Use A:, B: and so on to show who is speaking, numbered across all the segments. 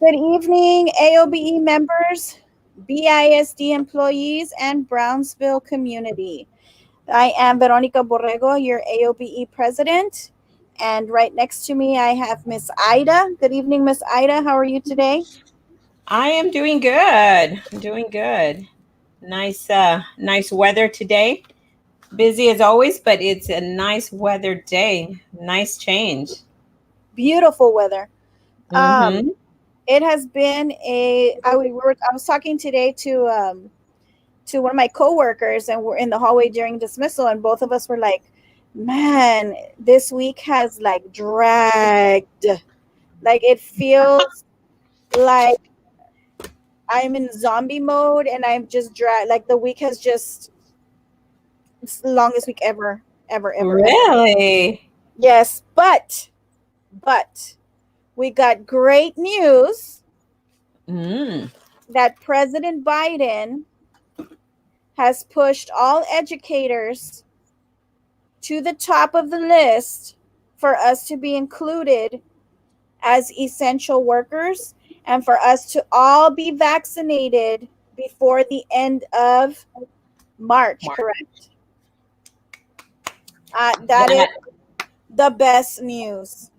A: Good evening, AOBE members, BISD employees, and Brownsville community. I am Veronica Borrego, your AOBE president. And right next to me, I have Miss Ida. Good evening, Miss Ida. How are you today?
B: I am doing good. I'm doing good. Nice weather today. Busy as always, but it's a nice weather day. Nice change.
A: Beautiful weather. Um,
B: Mm-hmm.
A: it has been I was talking today to one of my coworkers, and we're in the hallway during dismissal, and both of us were like, man, this week has like dragged. Like it feels like I'm in zombie mode, and I'm just dragged. Like the week has just, it's the longest week ever, ever.
B: Really?
A: Yes, but we got great news
B: Mm.
A: that President Biden has pushed all educators to the top of the list for us to be included as essential workers and for us to all be vaccinated before the end of March,
B: Mark.
A: correct? That is
B: That
A: the best news.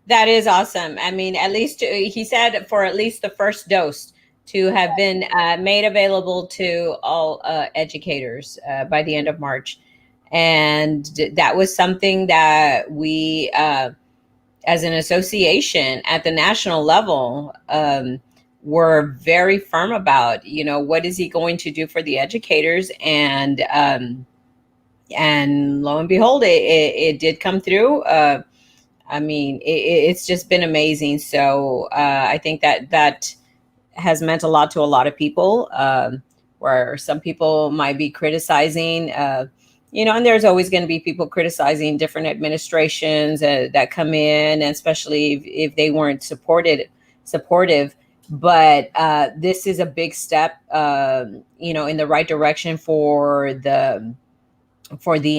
B: that is awesome. I mean, at least he said for at least the first dose to have been made available to all educators by the end of March, and that was something that we as an association at the national level were very firm about. What is he going to do for the educators? And lo and behold, it did come through. I mean, it's just been amazing. So I think that has meant a lot to a lot of people. Where some people might be criticizing, and there's always going to be people criticizing different administrations that come in, and especially if they weren't supportive. But this is a big step, in the right direction for the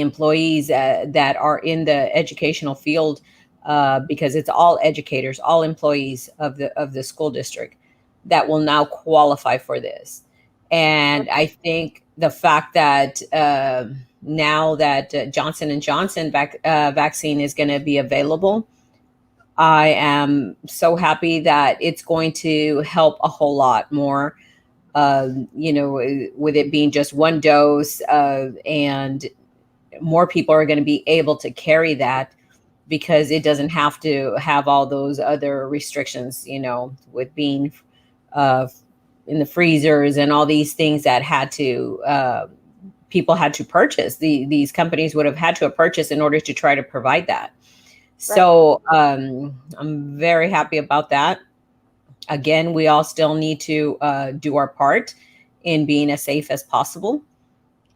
B: employees that are in the educational field, because it's all educators, all employees of the school district that will now qualify for this. And I think the fact that now that Johnson and Johnson vaccine is going to be available, I am so happy that it's going to help a whole lot more. With it being just one dose, and more people are going to be able to carry that because it doesn't have to have all those other restrictions, with being uh, in the freezers and all these things that had to people had to purchase. These companies would have had to have purchased in order to try to provide that.
A: Right.
B: So I'm very happy about that. Again, we all still need to do our part in being as safe as possible.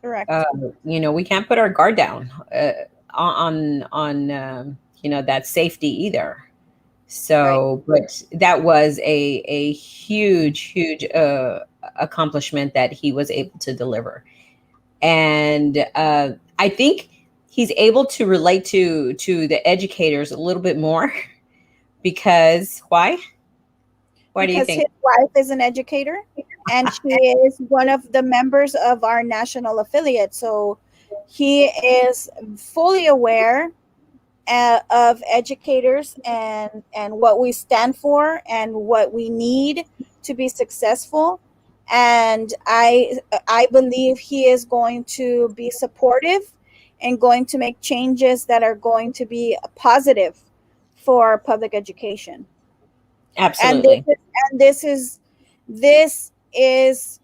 B: uh,
A: Correct.
B: we can't put our guard down on that safety either.
A: Right.
B: So, but that was a huge accomplishment that he was able to deliver, and I think he's able to relate to the educators a little bit more because why? Why do you
A: Because his
B: think?
A: wife is an educator, and she is one of the members of our national affiliate. So he is fully aware of educators and what we stand for and what we need to be successful. And I believe he is going to be supportive and going to make changes that are going to be positive for public education. And
B: Absolutely.
A: this is this is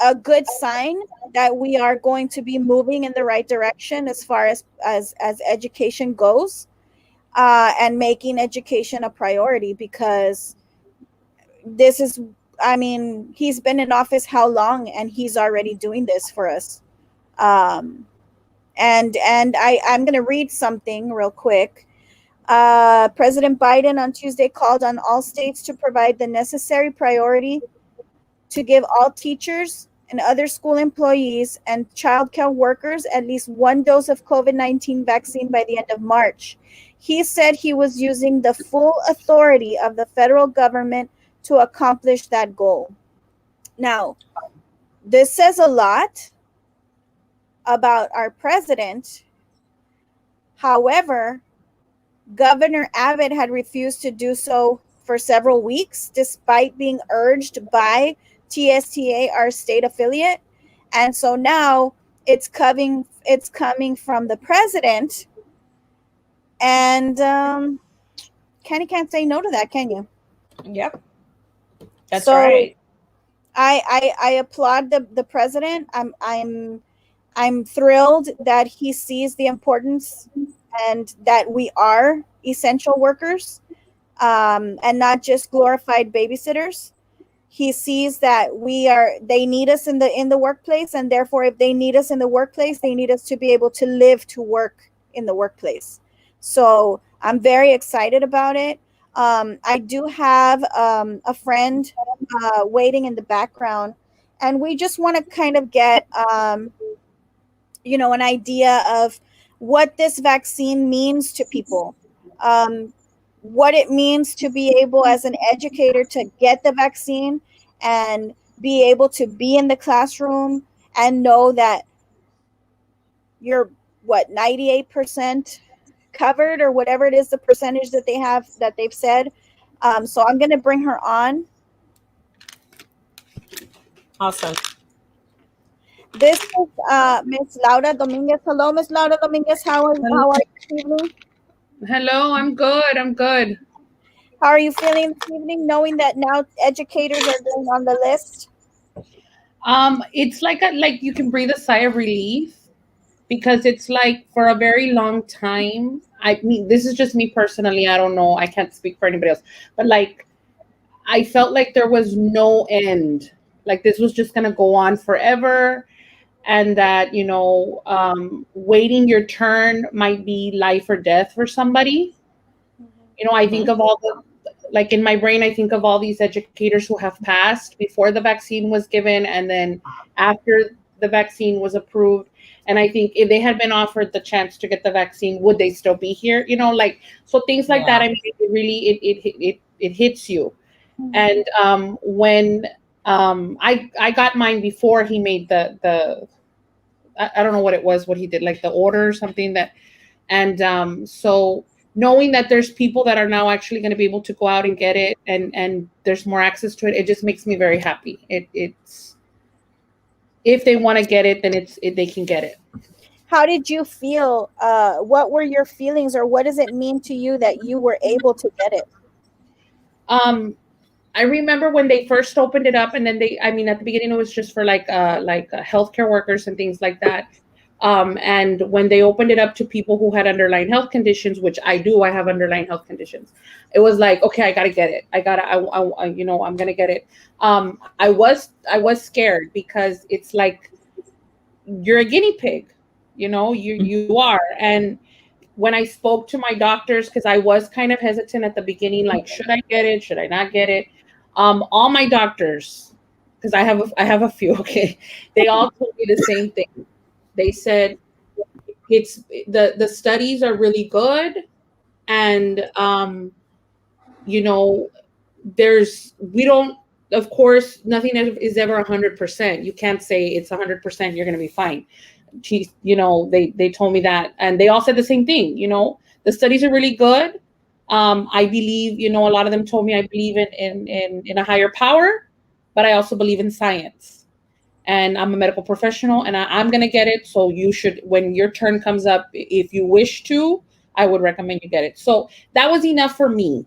A: a good sign that we are going to be moving in the right direction as far as education goes, and making education a priority, because this is, I mean, he's been in office how long, and he's already doing this for us. um, I'm going to read something real quick. President Biden on Tuesday called on all states to provide the necessary priority to give all teachers and other school employees and childcare workers at least one dose of COVID-19 vaccine by the end of March. He said he was using the full authority of the federal government to accomplish that goal. Now, this says a lot about our president. However, Governor Abbott had refused to do so for several weeks, despite being urged by TSTA, our state affiliate. And so now it's coming from the president, and Kenny can't say no to that, can you?
B: Yep, that's
A: So
B: right.
A: I applaud the president. I'm thrilled that he sees the importance and that we are essential workers, and not just glorified babysitters. He sees that they need us in the workplace, and therefore if they need us in the workplace, they need us to be able to live to work in the workplace. So I'm very excited about it. I do have a friend waiting in the background, and we just want to kind of get an idea of what this vaccine means to people, what it means to be able, as an educator, to get the vaccine and be able to be in the classroom and know that you're 98% covered, or whatever it is, the percentage that they've said. So I'm going to bring her on.
B: Awesome.
A: This is Miss Laura Dominguez. Hello, Miss Laura Dominguez. How are you this evening?
C: Hello, I'm good.
A: How are you feeling this evening, knowing that now educators are going on the list?
C: It's like you can breathe a sigh of relief, because it's like for a very long time. I mean, this is just me personally. I don't know. I can't speak for anybody else, but like I felt like there was no end. Like this was just gonna go on forever, and that waiting your turn might be life or death for somebody. I think of all the, like in my brain, I think of all these educators who have passed before the vaccine was given, and then after the vaccine was approved. And I think if they had been offered the chance to get the vaccine, would they still be here? So things like that. I mean, it really it hits you. And when I got mine before he made the I don't know what it was, what he did, like the order or something that, and so knowing that there's people that are now actually going to be able to go out and get it, and there's more access to it, it just makes me very happy. It's if they want to get it, then they can get it.
A: How did you feel? What were your feelings, or what does it mean to you that you were able to get it?
C: I remember when they first opened it up, and then I mean, at the beginning it was just for like healthcare workers and things like that. And when they opened it up to people who had underlying health conditions, which I do, I have underlying health conditions. It was like, okay, I gotta get it. I'm gonna get it. I was scared, because it's like you're a guinea pig, you are. And when I spoke to my doctors, because I was kind of hesitant at the beginning, like, should I get it? Should I not get it? All my doctors, because I have a few, okay, they all told me the same thing. They said it's the studies are really good, and we don't, of course, nothing is ever 100%. You can't say it's 100%. You're going to be fine. They told me that, and they all said the same thing. The studies are really good. I believe, a lot of them told me I believe in a higher power, but I also believe in science. And I'm a medical professional, and I'm going to get it. So you should, when your turn comes up, if you wish to, I would recommend you get it. So that was enough for me,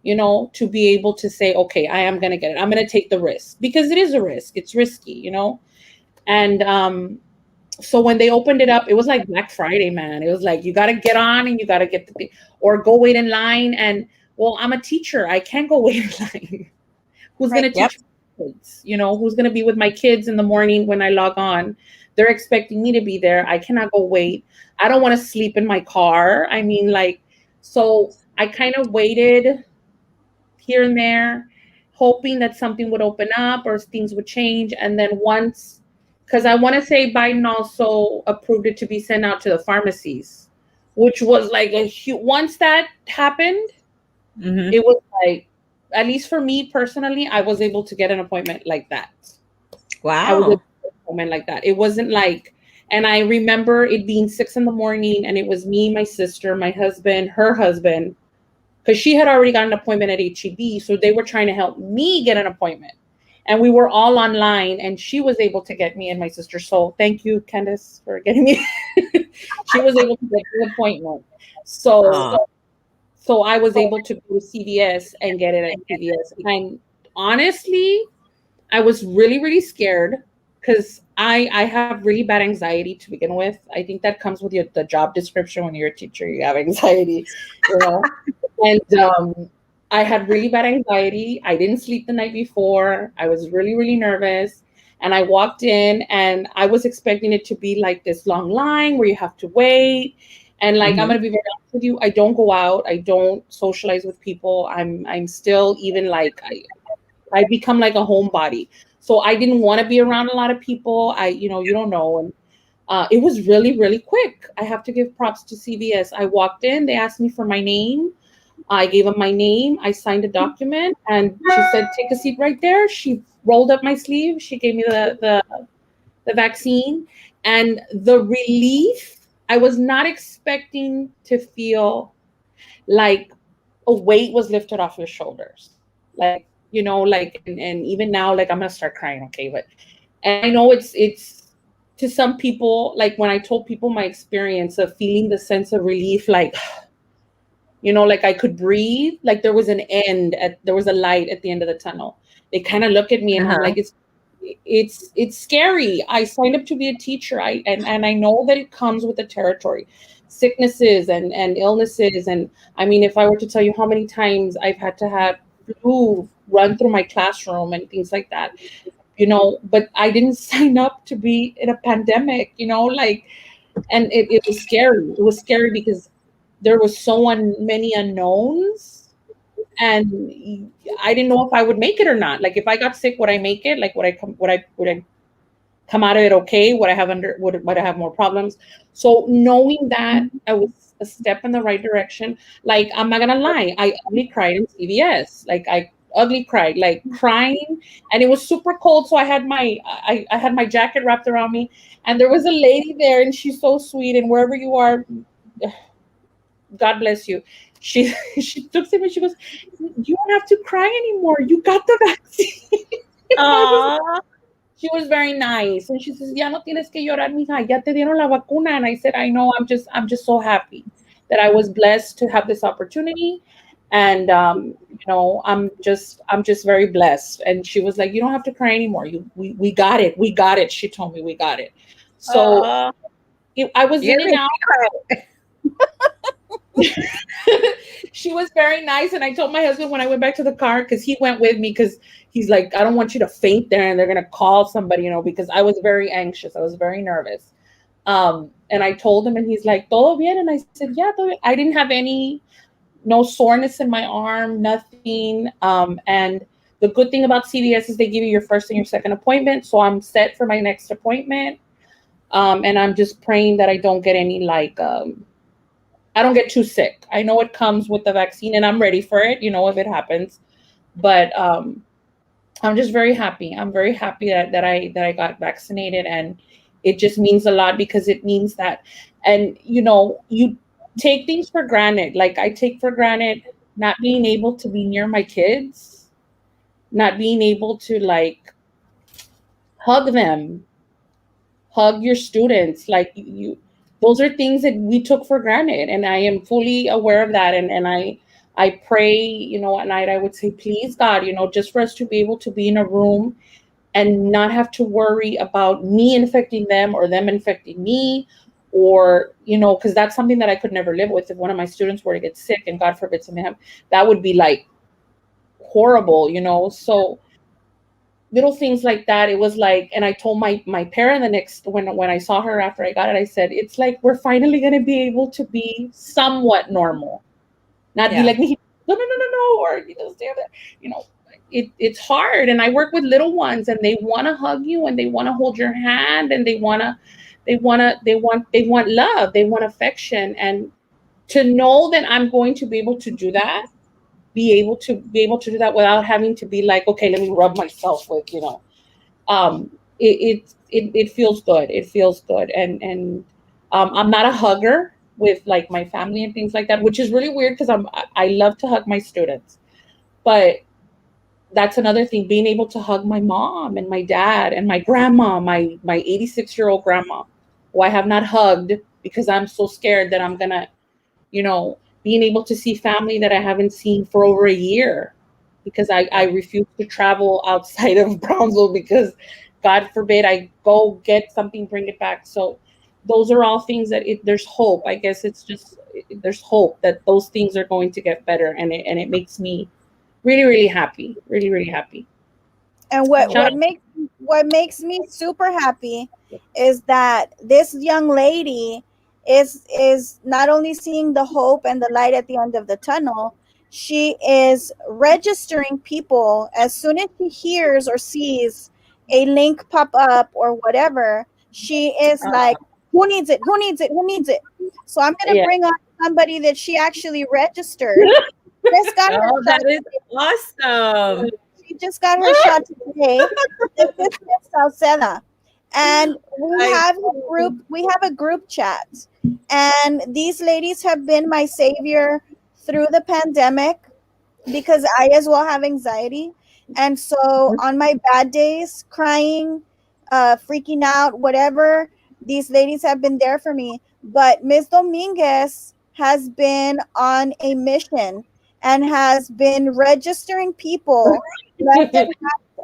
C: to be able to say, okay, I am going to get it. I'm going to take the risk, because it is a risk. It's risky, And so when they opened it up, it was like Black Friday, man. It was like, you got to get on and you got to get the thing, or go wait in line. And well, I'm a teacher. I can't go wait in line. Who's going to teach kids? Who's going to be with my kids in the morning when I log on? They're expecting me to be there. I cannot go wait. I don't want to sleep in my car. I mean, so I kind of waited here and there, hoping that something would open up or things would change. And then because I want to say Biden also approved it to be sent out to the pharmacies. which was like a huge. Once that happened,
B: Mm-hmm.
C: it was like, at least for me personally, I was able to get an appointment like that. I was able
B: Wow.
C: to get an appointment like that. It wasn't like, and I remember it being 6 a.m, and it was me, my sister, my husband, her husband, because she had already got an appointment at HEB, so they were trying to help me get an appointment. And we were all online, and she was able to get me and my sister. So thank you, Candace, for getting me. She was able to get the appointment.
B: Aw.
C: So I was able to go to CVS and get it at CVS. And honestly, I was really, really scared because I have really bad anxiety to begin with. I think that comes with the job description. When you're a teacher, you have anxiety, you know. And I had really bad anxiety. I didn't sleep the night before. I was really, really nervous. And I walked in and I was expecting it to be like this long line where you have to wait. And like, I'm
B: Mhm.
C: gonna be very honest with you, I don't go out. I don't socialize with people. I'm still even like I become like a homebody. So I didn't want to be around a lot of people. You don't know. And it was really, really quick. I have to give props to CVS. I walked in, they asked me for my name. I gave them my name. I signed a document, and she said, "Take a seat right there." She rolled up my sleeve. She gave me the vaccine, and the relief. I was not expecting to feel like a weight was lifted off your shoulders. Like, like, and even now, like, I'm gonna start crying, okay? But, and I know it's to some people, like when I told people my experience of feeling the sense of relief, like, like I could breathe, like there was a light at the end of the tunnel. They kind of look at me and I'm
B: Uh-huh.
C: like, it's scary. I signed up to be a teacher. And I know that it comes with the territory, sicknesses and illnesses. And I mean, if I were to tell you how many times I've had to have flu run through my classroom and things like that, but I didn't sign up to be in a pandemic, like, and it was scary. It was scary because there was many unknowns, and I didn't know if I would make it or not. Like, if I got sick, would I make it? Like, would I come out of it okay? Would I have more problems? So knowing that I was a step in the right direction, like, I'm not gonna lie, I ugly cried in CVS. Like, I ugly cried, like crying, and it was super cold. So I had my jacket wrapped around me, and there was a lady there, and she's so sweet. And wherever you are, God bless you. She she looks at me. She goes, "You don't have to cry anymore. You got the vaccine."
B: Aw.
C: She was very nice, and she says, "Ya no tienes que llorar, mija. Ya te dieron la vacuna." And I said, "I know. I'm just so happy that I was blessed to have this opportunity, and I'm just very blessed." And she was like, "You don't have to cry anymore. We got it. We got it." She told me, "We got it." So
B: Aw.
C: I was
B: You
C: in and
B: make
C: out.
B: me cry.
C: She was very nice. And I told my husband when I went back to the car, because he went with me, because he's like, "I don't want you to faint there and they're going to call somebody," because I was very anxious. I was very nervous. And I told him, and he's like, "Todo bien?" And I said, "Yeah, todo bien." I didn't have no soreness in my arm, nothing. And the good thing about CVS is they give you your first and your second appointment. So I'm set for my next appointment. And I'm just praying that I don't get any, like, I don't get too sick. I know it comes with the vaccine, and I'm ready for it, if it happens. But I'm just very happy. I'm very happy that I got vaccinated, and it just means a lot, because it means that, and you take things for granted. Like, I take for granted not being able to be near my kids, not being able to, like, hug them, hug your students, like, those are things that we took for granted, and I am fully aware of that. And I pray, at night I would say, "Please, God, just for us to be able to be in a room and not have to worry about me infecting them or them infecting me." Or, because that's something that I could never live with. If one of my students were to get sick, and God forbid something happened, that would be like horrible. So little things like that. It was like, and I told my parent the next, when I saw her after I got it, I said, "It's like we're finally going to be able to be somewhat normal, not be
B: Yeah.
C: like, no, no, no, no, no," or stay there. It's hard. And I work with little ones, and they want to hug you, and they want to hold your hand, and they want love, they want affection. And to know that I'm going to be able to do that, be able to do that without having to be like, okay, let me rub myself with, it feels good. It feels good. And I'm not a hugger with like my family and things like that, which is really weird because I love to hug my students. But that's another thing, being able to hug my mom and my dad and my grandma, my 86-year-old grandma, who I have not hugged because I'm so scared that I'm gonna, being able to see family that I haven't seen for over a year because I refuse to travel outside of Brownsville because God forbid I go get something, bring it back. So those are all things that there's hope. I guess it's just there's hope that those things are going to get better, and it makes me really, really happy. Really, really happy.
A: And what makes me super happy is that this young lady is not only seeing the hope and the light at the end of the tunnel, she is registering people as soon as she hears or sees a link pop up or whatever. She is like, who needs it? Who needs it? Who needs it? So I'm gonna bring on somebody that she actually registered.
B: That is awesome.
A: She just got her shot today. This is Miss Salceda. And we have a group chat. And these ladies have been my savior through the pandemic because I as well have anxiety. And so on my bad days, crying, freaking out, whatever, these ladies have been there for me. But Ms. Dominguez has been on a mission and has been registering people.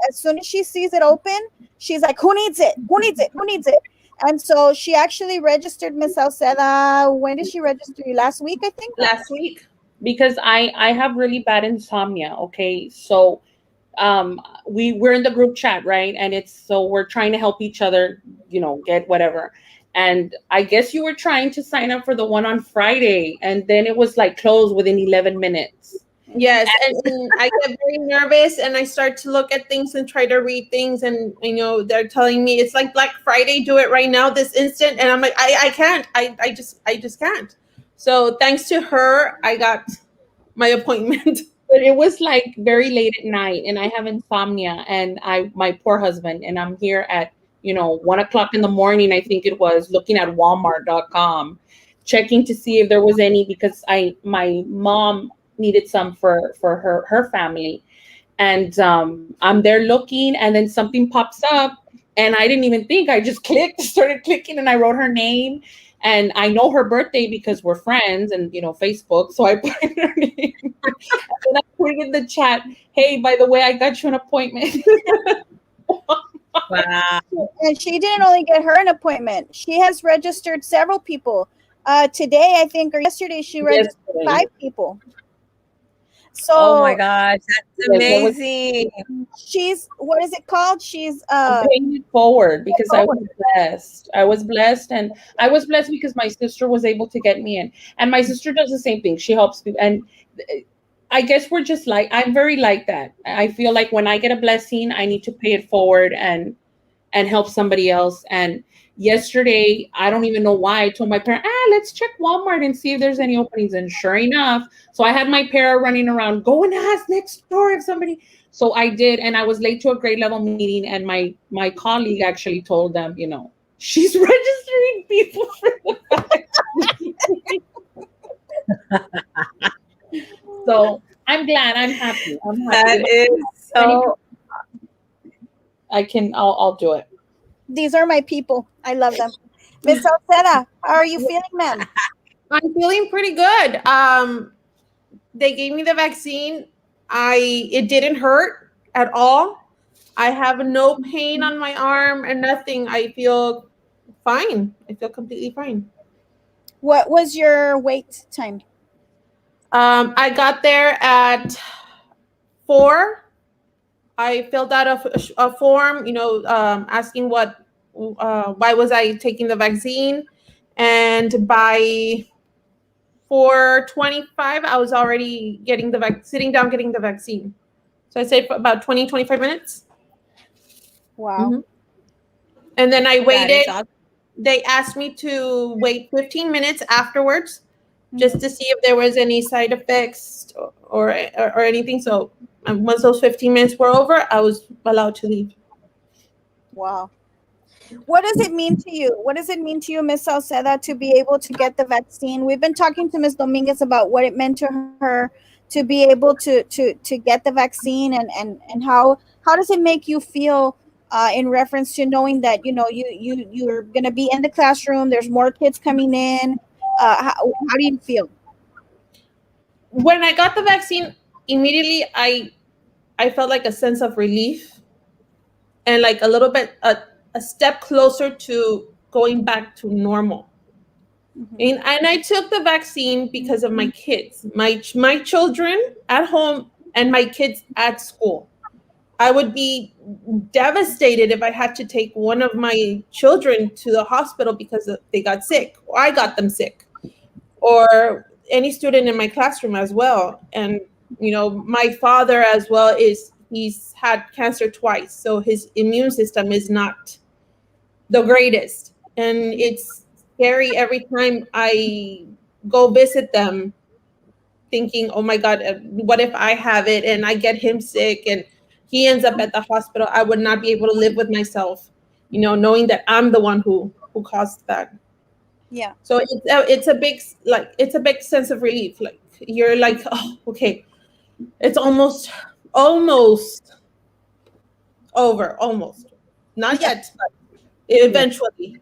A: As soon as she sees it open, she's like, who needs it? Who needs it? Who needs it? And so she actually registered Miss Salceda. When did she register you? Last week, I think?
C: Last week. Because I have really bad insomnia. Okay. So we're in the group chat, right? And we're trying to help each other, get whatever. And I guess you were trying to sign up for the one on Friday, and then it was like closed within 11 minutes.
D: Yes, and I get very nervous, and I start to look at things and try to read things, and they're telling me it's like Black Friday, do it right now, this instant, and I'm like, I can't, I just can't. So thanks to her, I got my appointment.
C: But it was like very late at night, and I have insomnia, and my poor husband, and I'm here at 1:00 in the morning, I think it was, looking at Walmart.com, checking to see if there was any, because my mom needed some for her family. And I'm there looking, and then something pops up, and I didn't even think. I just started clicking, and I wrote her name, and I know her birthday because we're friends and Facebook. So I put in her name, and then I put it in the chat. Hey, by the way, I got you an appointment.
B: Wow.
A: And she didn't only get her an appointment. She has registered several people. Today, I think, or yesterday, she registered 5 people. So,
B: oh my gosh, that's amazing.
A: She's, what is it called? She's
C: paying it forward because I was blessed. I was blessed, and I was blessed because my sister was able to get me in. And my sister does the same thing. She helps me. And I guess we're just I'm very like that. I feel like when I get a blessing, I need to pay it forward and help somebody else. And yesterday, I don't even know why, I told my parent, let's check Walmart and see if there's any openings. And sure enough, so I had my parent running around, go and ask next door if somebody. So I did, and I was late to a grade level meeting, and my colleague actually told them, she's registering people for the So I'm glad. I'm happy.
B: That is so.
C: I'll do it.
A: These are my people. I love them. Miss Salceda, how are you feeling, ma'am?
D: I'm feeling pretty good. They gave me the vaccine. It didn't hurt at all. I have no pain on my arm and nothing. I feel fine. I feel completely fine.
A: What was your wait time?
D: I got there at 4. I filled out a form, asking why was I taking the vaccine, and by 4:25, I was already sitting down getting the vaccine. So I say for about 20-25 minutes.
A: Wow.
D: Mm-hmm. And then I waited.
B: Awesome.
D: They asked me to wait 15 minutes afterwards just to see if there was any side effects or anything. So once those 15 minutes were over, I was allowed to leave.
A: Wow. What does it mean to you? What does it mean to you, Miss Salceda, to be able to get the vaccine? We've been talking to Miss Dominguez about what it meant to her to be able to get the vaccine, and how does it make you feel in reference to knowing that you're going to be in the classroom, there's more kids coming in. How do you feel?
D: When I got the vaccine, immediately I felt like a sense of relief and like a little bit a step closer to going back to normal.
A: Mm-hmm.
D: And I took the vaccine because of my kids, my children at home and my kids at school. I would be devastated if I had to take one of my children to the hospital because they got sick, or I got them sick, or any student in my classroom as well. And my father as well he's had cancer twice, so his immune system is not the greatest, and it's scary every time I go visit them, thinking, oh my God, what if I have it and I get him sick and he ends up at the hospital? I would not be able to live with myself, knowing that I'm the one who caused that.
A: Yeah.
D: So it's a big sense of relief. Like you're like, oh, okay, it's almost over, almost. Not yet, but eventually.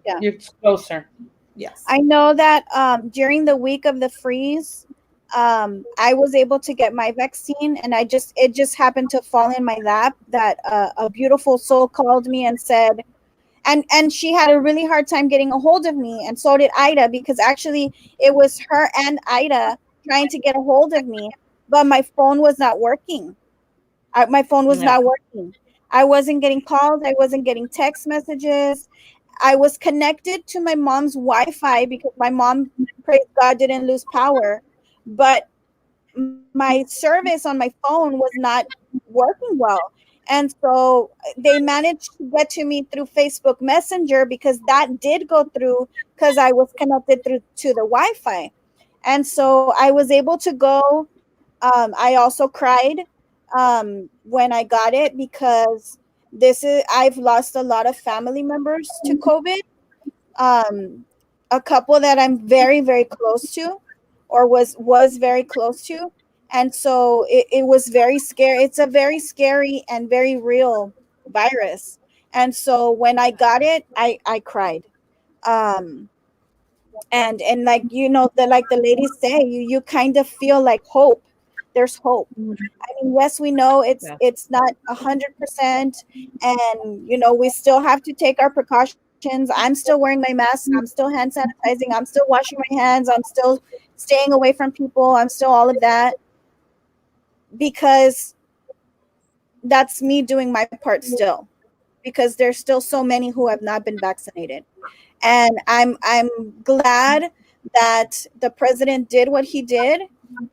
A: Yeah.
C: You're closer.
D: Yes.
A: I know that during the week of the freeze, I was able to get my vaccine, and it just happened to fall in my lap that a beautiful soul called me and said, and she had a really hard time getting a hold of me, and so did Ida, because actually it was her and Ida trying to get a hold of me, but my phone was not working. My phone was not working. I wasn't getting calls. I wasn't getting text messages. I was connected to my mom's Wi-Fi because my mom, praise God, didn't lose power, but my service on my phone was not working well. And so they managed to get to me through Facebook Messenger, because that did go through because I was connected to the Wi-Fi. And so I was able to go. I also cried when I got it, because I've lost a lot of family members to COVID. A couple that I'm very, very close to, or was very close to. And so it was very scary. It's a very scary and very real virus. And so when I got it, I cried. And like, like the ladies say, you kind of feel like hope. There's hope. I mean, yes, we know it's not 100%, and we still have to take our precautions. I'm still wearing my mask. I'm still hand sanitizing. I'm still washing my hands. I'm still staying away from people. I'm still all of that, because that's me doing my part still, because there's still so many who have not been vaccinated. And I'm glad that the president did what he did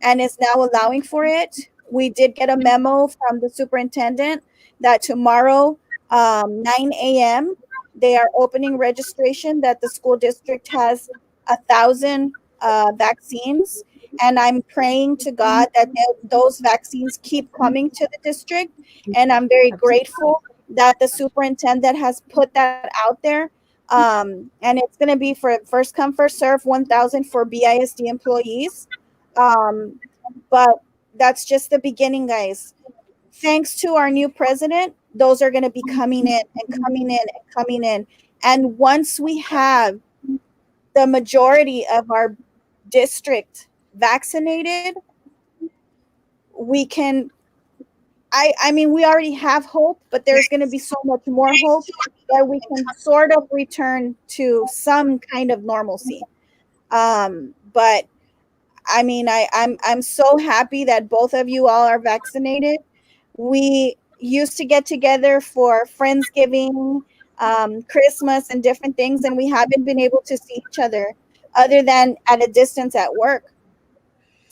A: and is now allowing for it. We did get a memo from the superintendent that tomorrow, 9 a.m., they are opening registration, that the school district has 1,000 vaccines. And I'm praying to God that those vaccines keep coming to the district. And I'm very grateful that the superintendent has put that out there. And it's going to be for first come, first serve, 1,000 for BISD employees. But that's just the beginning, guys. Thanks to our new president, those are going to be coming in and coming in and coming in. And once we have the majority of our district vaccinated, we can, I mean, we already have hope, but there's going to be so much more hope that we can sort of return to some kind of normalcy. But I mean, I'm so happy that both of you all are vaccinated. We used to get together for Friendsgiving, Christmas, and different things, and we haven't been able to see each other other than at a distance at work.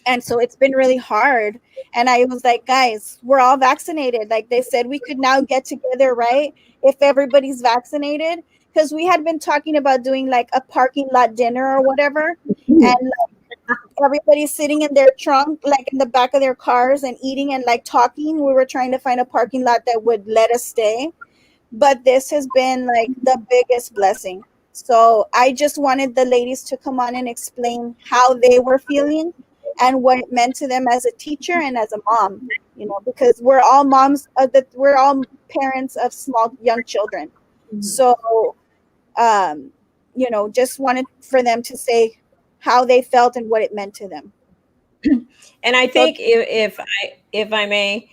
A: And so it's been really hard. And I was like, guys, we're all vaccinated. Like they said, we could now get together, right? If everybody's vaccinated, because we had been talking about doing like a parking lot dinner or whatever. And like, everybody's sitting in their trunk, like in the back of their cars and eating and like talking. We were trying to find a parking lot that would let us stay, but this has been like the biggest blessing. So I just wanted the ladies to come on and explain how they were feeling and what it meant to them as a teacher and as a mom, because we're all moms we're all parents of small young children. So just wanted for them to say how they felt and what it meant to them.
B: And I think if I may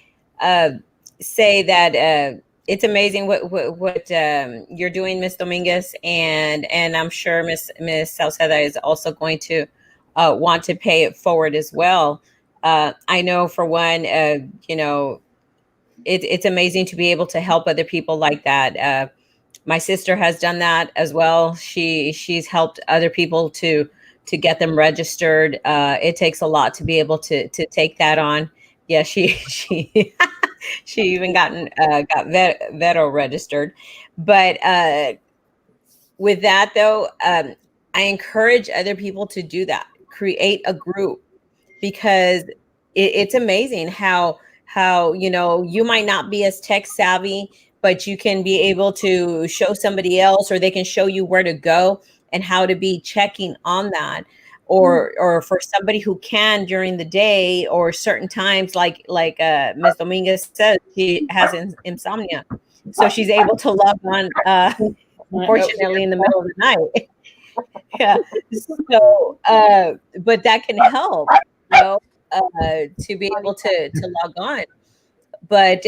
B: say that it's amazing what you're doing, Miss Dominguez, and I'm sure Miss Salceda is also going to want to pay it forward as well. I know for one, it's amazing to be able to help other people like that. My sister has done that as well. She's helped other people to get them registered. It takes a lot to be able to take that on. Yeah, she she even got Vero registered. But with that though, I encourage other people to do that. Create a group, because it's amazing how you might not be as tech savvy, but you can be able to show somebody else, or they can show you where to go and how to be checking on that. Or for somebody who can during the day or certain times, like Ms. Dominguez says, she has insomnia, so she's able to log on unfortunately in the middle of the night. Yeah. So but that can help, to be able to log on. But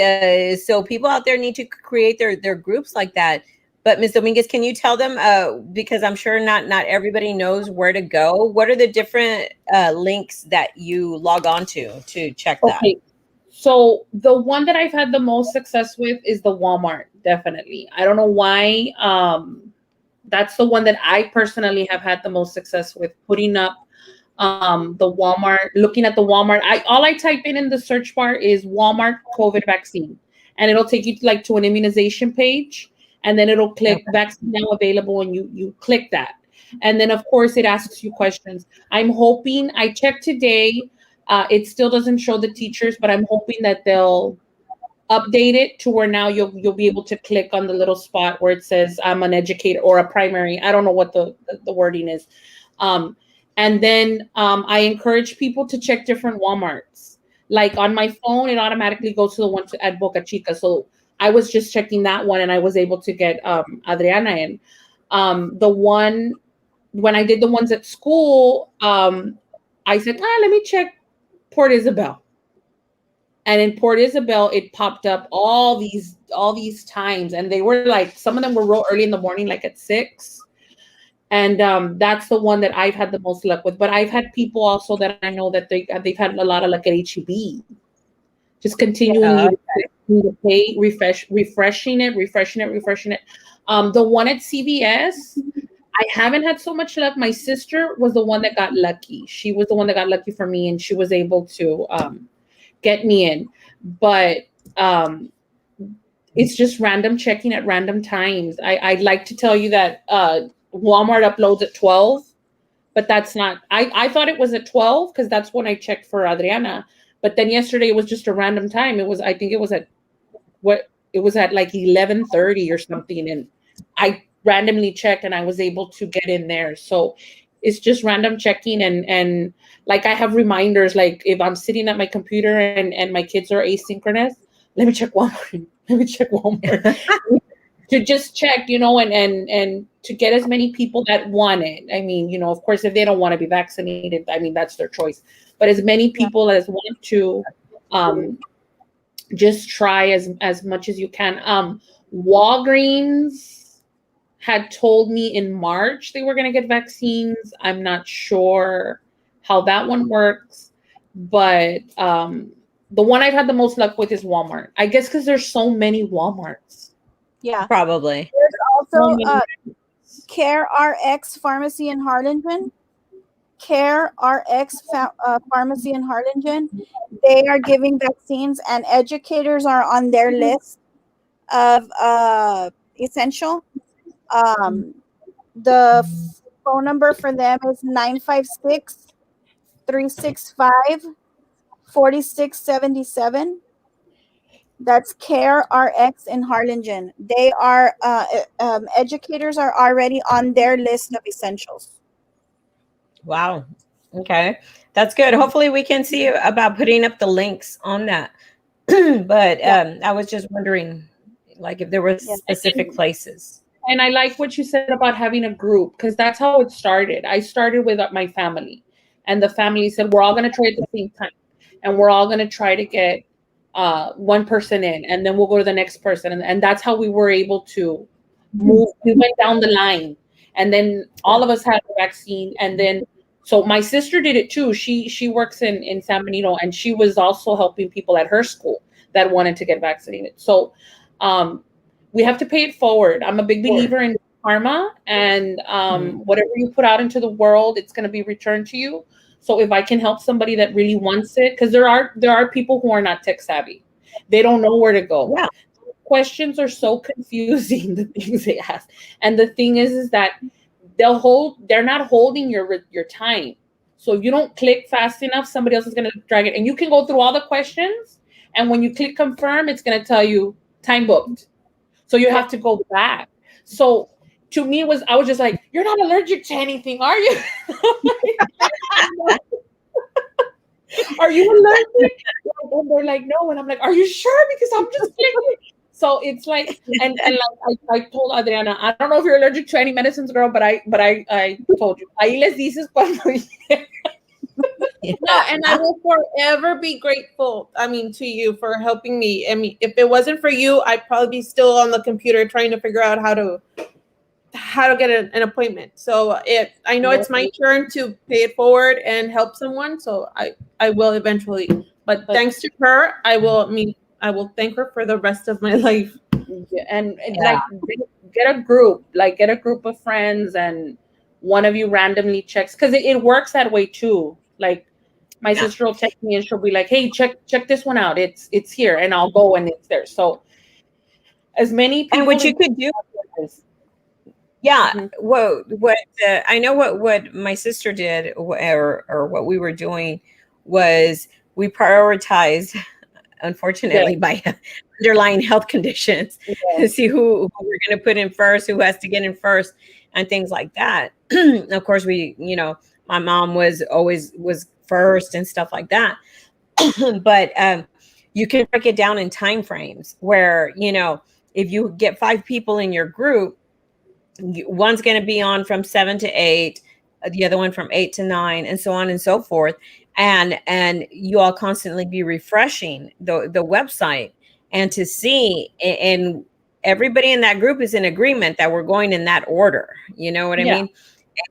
B: so people out there need to create their groups like that. But Ms. Dominguez, can you tell them, because I'm sure not everybody knows where to go, what are the different links that you log on to check that?
C: Okay. So the one that I've had the most success with is the Walmart, definitely. I don't know why. That's the one that I personally have had the most success with, putting up the Walmart, looking at the Walmart. All I type in the search bar is Walmart COVID vaccine, and it'll take you to an immunization page, and then it'll click vaccine now available, and you click that. And then of course it asks you questions. I'm hoping, I checked today, it still doesn't show the teachers, but I'm hoping that they'll update it to where now you'll be able to click on the little spot where it says I'm an educator or a primary. I don't know what the wording is. And then I encourage people to check different Walmarts. Like on my phone, it automatically goes to the one at Boca Chica. So I was just checking that one, and I was able to get Adriana in. The one, when I did the ones at school, I said, let me check Port Isabel. And in Port Isabel, it popped up all these times, and they were some of them were real early in the morning, like at 6. And that's the one that I've had the most luck with. But I've had people also that I know that they've had a lot of luck at HEB, just continuing to pay, refreshing it. The one at CVS, I haven't had so much luck. My sister was the one that got lucky. She was the one that got lucky for me, and she was able to get me in. But it's just random checking at random times. I'd like to tell you that Walmart uploads at 12, but that's not, I thought it was at 12 because that's when I checked for Adriana. But then yesterday it was just a random time. I think it was at 11:30 or something. And I randomly checked and I was able to get in there. So it's just random checking. And I have reminders, if I'm sitting at my computer and my kids are asynchronous, let me check Walmart. To just check, and to get as many people that want it. I mean, of course, if they don't want to be vaccinated, I mean, that's their choice. But as many people as want to, just try as much as you can. Walgreens had told me in March they were going to get vaccines. I'm not sure how that one works, but the one I've had the most luck with is Walmart. I guess because there's so many Walmarts.
A: Yeah,
B: probably.
A: There's also CareRx Pharmacy in Harlingen. CareRx Pharmacy in Harlingen. They are giving vaccines, and educators are on their list of essential. The phone number for them is 956 365-4677. That's Care RX in Harlingen. They are educators are already on their list of essentials.
B: Wow. Okay. That's good. Hopefully we can see about putting up the links on that. But I was just wondering, like, if there were specific places.
C: And I like what you said about having a group, because that's how it started. I started with my family, and the family said, we're all going to try at the same time, and we're all going to try to get one person in, and then we'll go to the next person. And that's how we were able to move. We went down the line, and then all of us had the vaccine. And then, so my sister did it too. She works in San Benito, and she was also helping people at her school that wanted to get vaccinated. So, we have to pay it forward. I'm a big believer in karma, and whatever you put out into the world, it's going to be returned to you. So if I can help somebody that really wants it, because there are people who are not tech savvy, they don't know where to go.
B: Yeah.
C: Questions are so confusing, the things they ask. And the thing is that they're not holding your time. So if you don't click fast enough, somebody else is going to drag it. And you can go through all the questions, and when you click confirm, it's going to tell you time booked. So you have to go back. So to me, I was just like, you're not allergic to anything, are you? Are you allergic? And they're like, no. And I'm like, are you sure? Because I'm just clicking. So it's like, and like I told Adriana, I don't know if you're allergic to any medicines, girl, but I told you. Ahí les dices cuando.
D: No, and I will forever be grateful. I mean, to you for helping me. I mean, if it wasn't for you, I'd probably be still on the computer trying to figure out how to get an appointment. So I know it's my turn to pay it forward and help someone. So I will eventually. But thanks to her, I will thank her for the rest of my life.
C: And like get a group of friends, and one of you randomly checks, because it works that way too. Like my sister will text me and she'll be like, hey, check this one out. It's here, and I'll go and it's there. So as many people.
B: And what you could do. Yeah.
C: Mm-hmm.
B: What I know what my sister did, or what we were doing, was we prioritized, unfortunately, by underlying health conditions, to see who we're going to put in first, who has to get in first, and things like that. Of course, my mom was first and stuff like that. But you can break it down in time frames where, if you get 5 people in your group, one's going to be on from 7 to 8, the other one from 8 to 9, and so on and so forth. And you all constantly be refreshing the website, and to see, and everybody in that group is in agreement that we're going in that order. You know what I mean?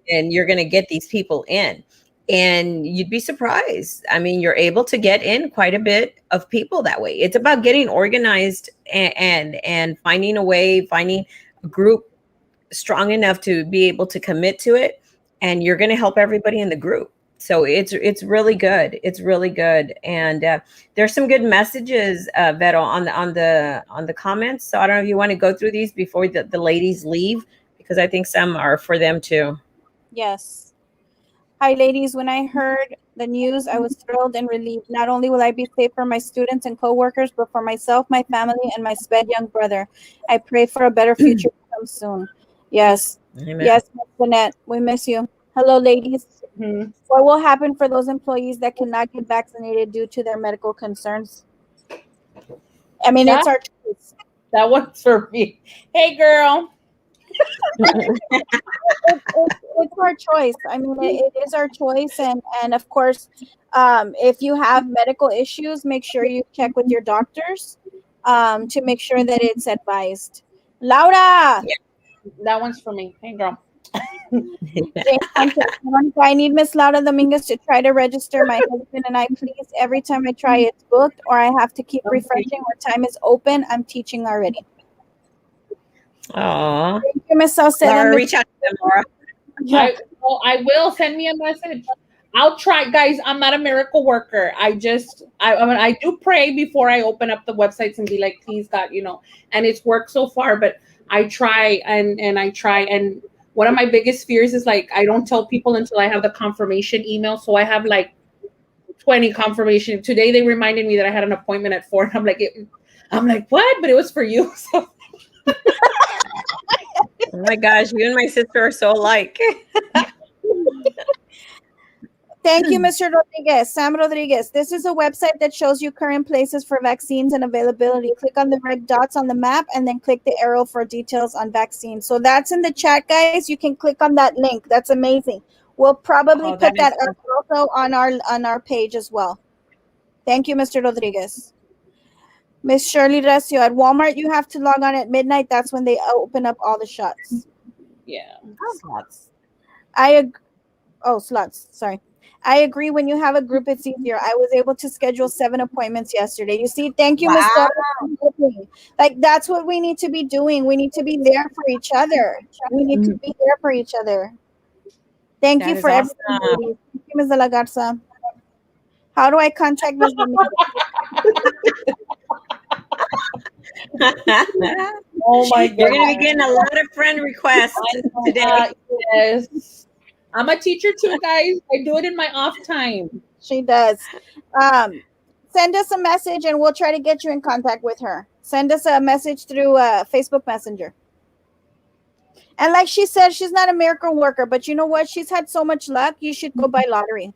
B: And you're going to get these people in, and you'd be surprised. I mean, you're able to get in quite a bit of people that way. It's about getting organized and finding a group strong enough to be able to commit to it, and you're going to help everybody in the group. So it's really good. It's really good. And there's some good messages, Vero, on the comments. So I don't know if you want to go through these before the ladies leave, because I think some are for them too.
A: Yes. Hi, ladies. When I heard the news, I was thrilled and relieved. Not only will I be safe for my students and coworkers, but for myself, my family, and my sped young brother. I pray for a better future to come soon. Yes.
B: Amen.
A: Yes, Ms. Lynette, we miss you. Hello, ladies.
C: Mm-hmm.
A: What will happen for those employees that cannot get vaccinated due to their medical concerns? I mean, it's our choice.
C: That one's for me. Hey, girl.
A: It's our choice. I mean, it is our choice. And of course, if you have medical issues, make sure you check with your doctors to make sure that it's advised. Laura!
C: Yeah. That one's for me. Hey, girl.
A: I need Miss Laura Dominguez to try to register my husband and I, please. Every time I try, it's booked, or I have to keep refreshing, or time is open. I'm teaching already.
B: Aww.
A: Thank you, Miss Salcedo.
B: Laura, reach out to them, Laura.
C: I will. Send me a message. I'll try, guys. I'm not a miracle worker. I do pray before I open up the websites and be like, please, God, and it's worked so far, but I try and I try. And one of my biggest fears is, like, I don't tell people until I have the confirmation email. So I have like 20 confirmation. Today they reminded me that I had an appointment at 4, and I'm like, what? But it was for you. So
B: Oh my gosh, you and my sister are so alike.
A: Thank you, Mr. Rodriguez. Sam Rodriguez. This is a website that shows you current places for vaccines and availability. Click on the red dots on the map and then click the arrow for details on vaccines. So that's in the chat, guys. You can click on that link. That's amazing. We'll probably put that up also on our page as well. Thank you, Mr. Rodriguez. Miss Shirley Recio, at Walmart, you have to log on at midnight. That's when they open up all the shots.
C: yeah.
B: Slots.
A: Slots. Sorry. I agree. When you have a group, it's easier. I was able to schedule 7 appointments yesterday. You see, thank you, Ms. Dora. Like, that's what we need to be doing. We need to be there for each other. We need to be there for each other. Thank you for everything. Thank you, Ms. De La Garza. How do I contact Ms.
C: Oh my God.
B: You're going to be getting a lot of friend requests today.
C: Yes. I'm a teacher too, guys. I do it in my off time.
A: She does. Send us a message and we'll try to get you in contact with her. Send us a message through Facebook Messenger. And like she said, she's not a miracle worker, but you know what? She's had so much luck. You should go buy lottery.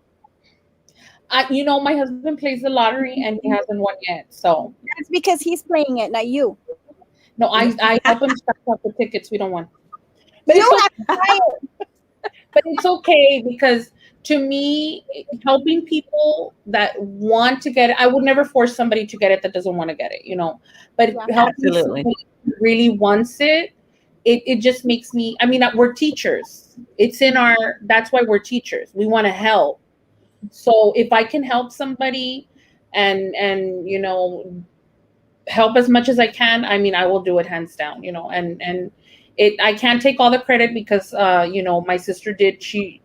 C: My husband plays the lottery and he hasn't won yet. So
A: that's because he's playing it, not you.
C: No, I help him stack up the tickets. We don't want.
A: But you have to buy it.
C: But it's okay because to me, helping people that want to get it, I would never force somebody to get it that doesn't want to get it, But helping somebody who really wants it, it just makes me. I mean, we're teachers. That's why we're teachers. We want to help. So if I can help somebody, and help as much as I can, I mean, I will do it hands down. And. I can't take all the credit because my sister did. She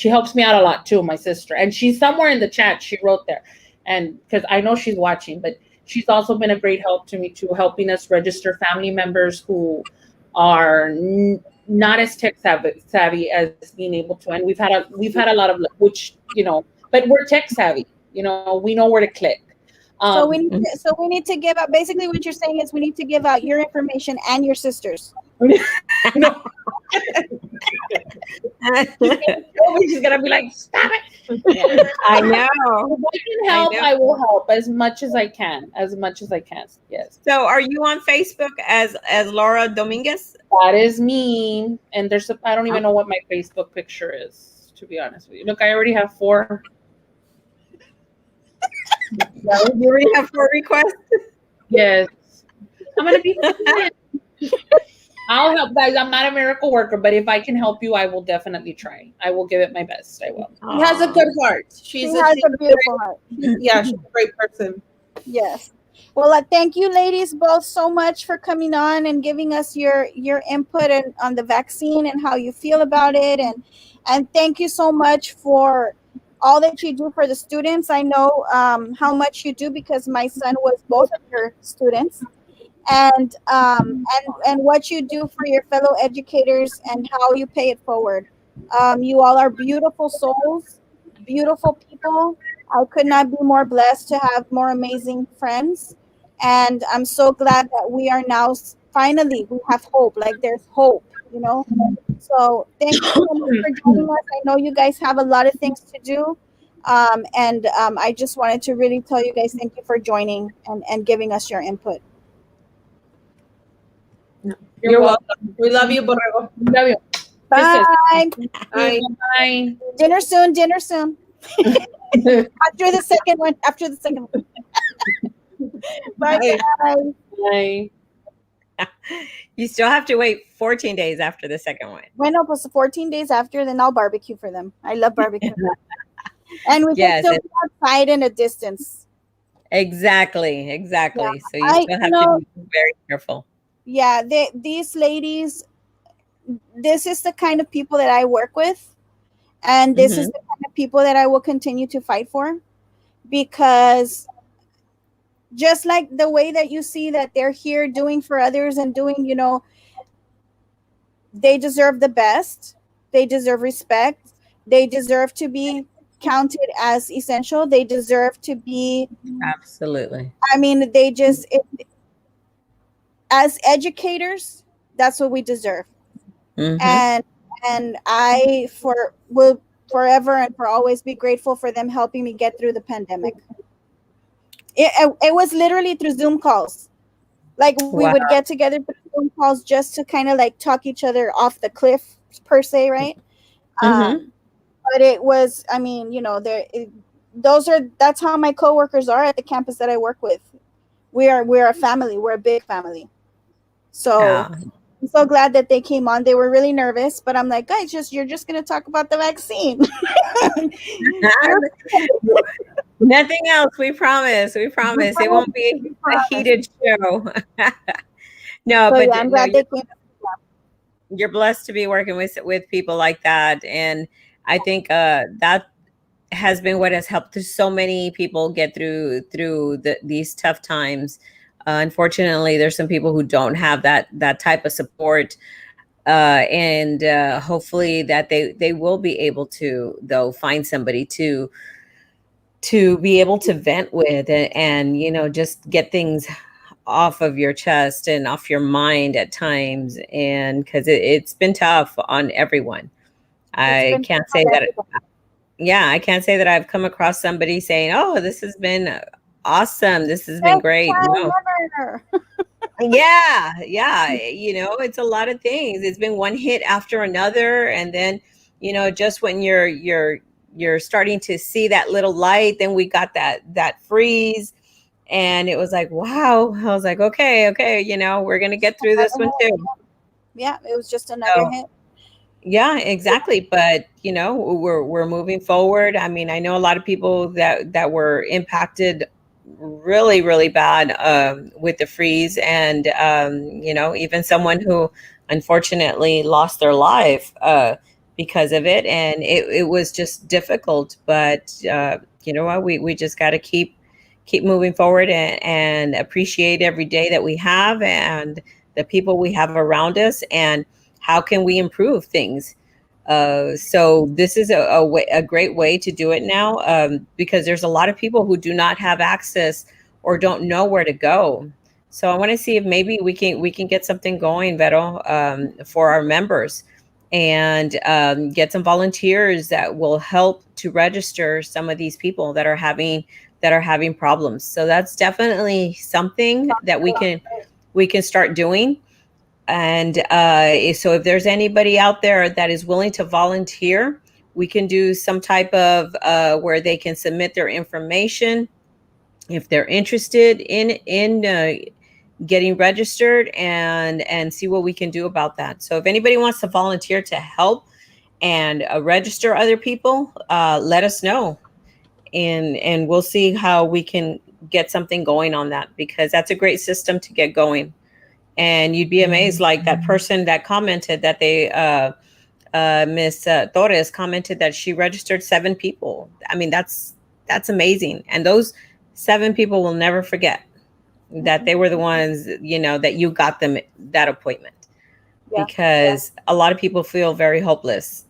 C: helps me out a lot too, my sister, and she's somewhere in the chat. She wrote there, and because I know she's watching, but she's also been a great help to me too, helping us register family members who are not as tech savvy as being able to. And we've had a lot of but we're tech savvy. We know where to click.
A: So we need to give out. Basically, what you're saying is we need to give out your information and your sister's.
C: No. She's gonna be like, stop it.
B: I know.
C: If I can help, I will help as much as I can. Yes.
B: So are you on Facebook as Laura Dominguez?
C: That is me. And I don't even know what my Facebook picture is, to be honest with you. Look, I already have 4.
B: You already have 4 requests?
C: Yes. I'm gonna be I'll help, guys. I'm not a miracle worker, but if I can help you, I will definitely try. I will give it my best. I will.
D: She has a good heart. She has a beautiful heart. Yeah, she's a great person.
A: Yes. Well, thank you, ladies, both so much for coming on and giving us your input on the vaccine and how you feel about it, and thank you so much for all that you do for the students. I know how much you do because my son was both of your students. And what you do for your fellow educators and how you pay it forward. You all are beautiful souls, beautiful people. I could not be more blessed to have more amazing friends. And I'm so glad that we are now, finally, we have hope. Like there's hope, So thank you so much for joining us. I know you guys have a lot of things to do. I just wanted to really tell you guys thank you for joining and giving us your input.
D: You're welcome. We love you, Borrego.
C: We love you.
A: Bye.
D: Bye.
C: Bye.
A: Dinner soon. After the second one. Bye.
C: Bye.
B: You still have to wait 14 days after the second one.
A: Bueno, pues 14 days after, then I'll barbecue for them. I love barbecue. And we can still be outside in a distance.
B: Exactly.
A: Yeah.
B: So you still have to be very careful.
A: Yeah, these ladies, this is the kind of people that I work with. And this is the kind of people that I will continue to fight for. Because just like the way that you see that they're here doing for others and doing, they deserve the best. They deserve respect. They deserve to be counted as essential. They deserve to be,
B: Absolutely.
A: I mean, as educators, that's what we deserve.
B: Mhm.
A: And I will forever and for always be grateful for them helping me get through the pandemic. It was literally through Zoom calls. Like we
B: Wow.
A: would get together for Zoom calls just to kind of like talk each other off the cliff per se, right?
B: Mhm.
A: But it was, I mean, you know, that's how my coworkers are at the campus that I work with. We're a family. We're a big family. So
B: Yeah.
A: I'm so glad that they came on. They were really nervous, but I'm like, guys, you're just gonna talk about the vaccine.
B: Nothing else. We promise. We promise. It won't be a heated show. No,
A: So
B: but
A: yeah, I'm
B: no,
A: glad they came.
B: you're blessed to be working with people like that, and I think that has been what has helped so many people get through these tough times. Unfortunately, there's some people who don't have that type of support, and hopefully that they will be able to though find somebody to be able to vent with, and you know, just get things off of your chest and off your mind at times, and because it's been tough on everyone.
A: It's
B: I
A: been
B: can't say that. Yeah, I can't say that I've come across somebody saying, "Oh, this has been awesome. This has been great." No. Yeah, yeah. You know, it's a lot of things. It's been one hit after another, and then, you know, just when you're starting to see that little light, then we got that freeze, and it was like, wow. I was like, okay, okay, you know, we're gonna get through this one too.
A: Yeah, it was just another
B: So
A: hit.
B: yeah, exactly. But you know, we're moving forward. I mean, I know a lot of people that were impacted really, really bad with the freeze, and you know, even someone who unfortunately lost their life because of it, and it was just difficult. But you know what, we just got to keep moving forward, and appreciate every day that we have and the people we have around us, and how can we improve things. So this is a great way to do it now, because there's a lot of people who do not have access or don't know where to go. So I want to see if maybe we can get something going, Vero, for our members, and get some volunteers that will help to register some of these people that are having problems. So that's definitely something that we can start doing. And so if there's anybody out there that is willing to volunteer, we can do some type of where they can submit their information if they're interested in getting registered, and see what we can do about that. So if anybody wants to volunteer to help and register other people, let us know, and we'll see how we can get something going on that, because that's a great system to get going. And you'd be amazed, like that person that commented that they Miss Torres commented that she registered 7 people. I mean, that's amazing, and those 7 people will never forget that they were the ones, you know, that you got them that appointment.
A: Yeah.
B: Because a lot of people feel very hopeless,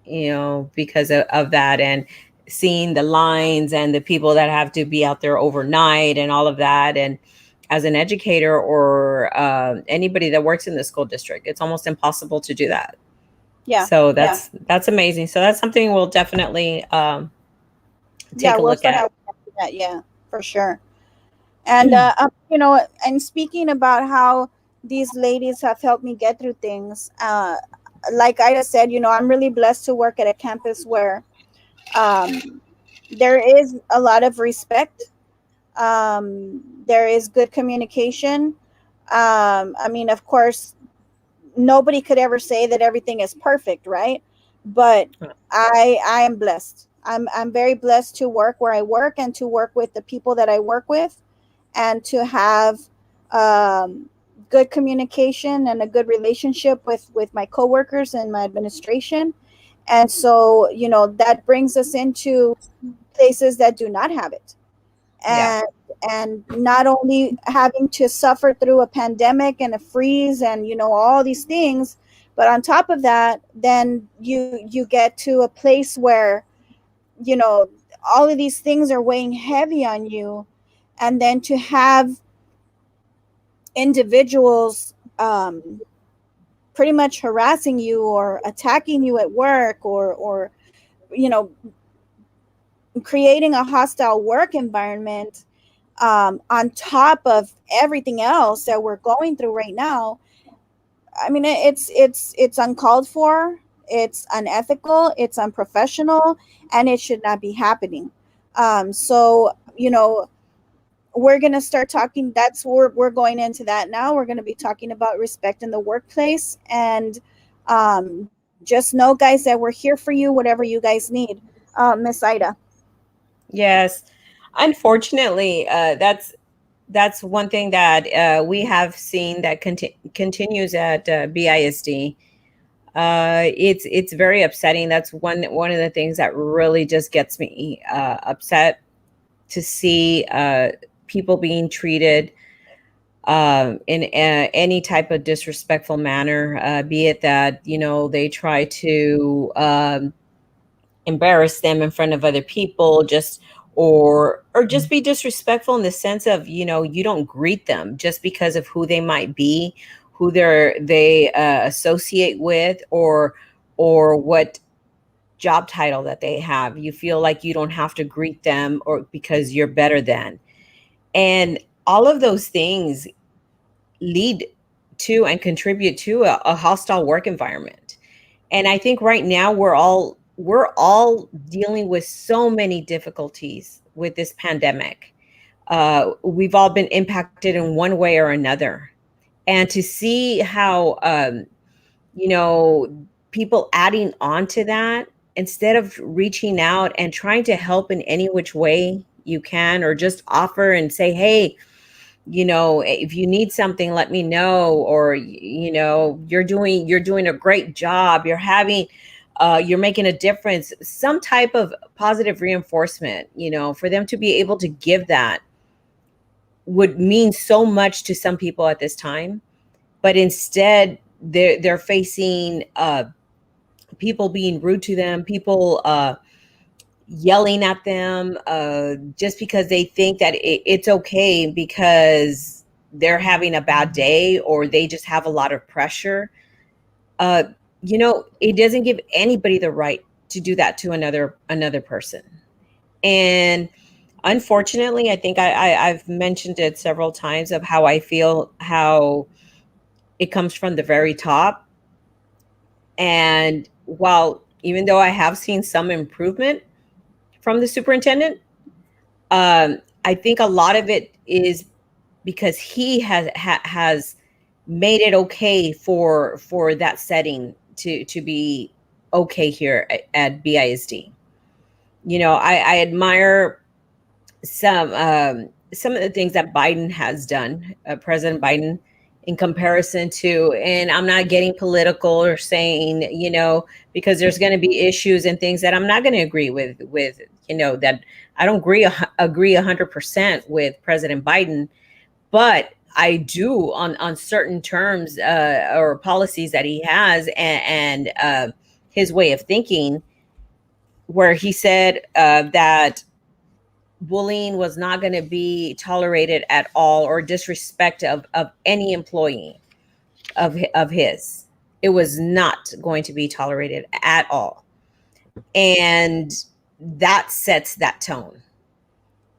B: you know, because of that, and seeing the lines and the people that have to be out there overnight and all of that. And as an educator or anybody that works in the school district, it's almost impossible to do that.
A: Yeah.
B: So that's amazing. So that's something we'll definitely take a
A: we'll
B: look at.
A: that. Yeah, for sure. And you know, and speaking about how these ladies have helped me get through things, like I just said, you know, I'm really blessed to work at a campus where there is a lot of respect. There is good communication. I mean, of course, nobody could ever say that everything is perfect, right? But I am blessed. I'm very blessed to work where I work and to work with the people that I work with, and to have good communication and a good relationship with my coworkers and my administration. And so, you know, that brings us into places that do not have it. And and not only having to suffer through a pandemic and a freeze and, you know, all these things, but on top of that, then you get to a place where you know, all of these things are weighing heavy on you, and then to have individuals pretty much harassing you or attacking you at work, or you know, creating a hostile work environment, on top of everything else that we're going through right now. I mean, it's uncalled for, it's unethical, it's unprofessional, and it should not be happening. So, you know, we're going to start talking. That's where we're going into that now. We're going to be talking about respect in the workplace. And just know, guys, that we're here for you, whatever you guys need. Miss Ida.
B: Yes, unfortunately, that's one thing that we have seen that continues at BISD. It's very upsetting. That's one of the things that really just gets me upset, to see people being treated in any type of disrespectful manner, be it that, you know, they try to embarrass them in front of other people, just or just be disrespectful in the sense of, you know, you don't greet them just because of who they might be, who they associate with, or what job title that they have. You feel like you don't have to greet them or because you're better than. And all of those things lead to and contribute to a hostile work environment. And I think right now we're all dealing with so many difficulties with this pandemic. We've all been impacted in one way or another. And to see how you know, people adding on to that instead of reaching out and trying to help in any which way you can, or just offer and say, hey, you know, if you need something, let me know, or, you know, you're doing a great job, you're making a difference, some type of positive reinforcement, you know, for them to be able to give that would mean so much to some people at this time. But instead they're facing people being rude to them, people yelling at them, just because they think that it's okay because they're having a bad day, or they just have a lot of pressure. uh, you know, it doesn't give anybody the right to do that to another person. And unfortunately, I think I've mentioned it several times of how I feel, how it comes from the very top. And while, even though I have seen some improvement from the superintendent, I think a lot of it is because he has made it okay for that setting to be okay here at BISD. You know, I admire some of the things that Biden has done, President Biden, in comparison to, and I'm not getting political or saying, you know, because there's going to be issues and things that I'm not going to agree with, you know, that I don't agree 100% with President Biden, but I do on certain terms or policies that he has, and his way of thinking, where he said that bullying was not going to be tolerated at all, or disrespect of any employee of his. It was not going to be tolerated at all. And that sets that tone.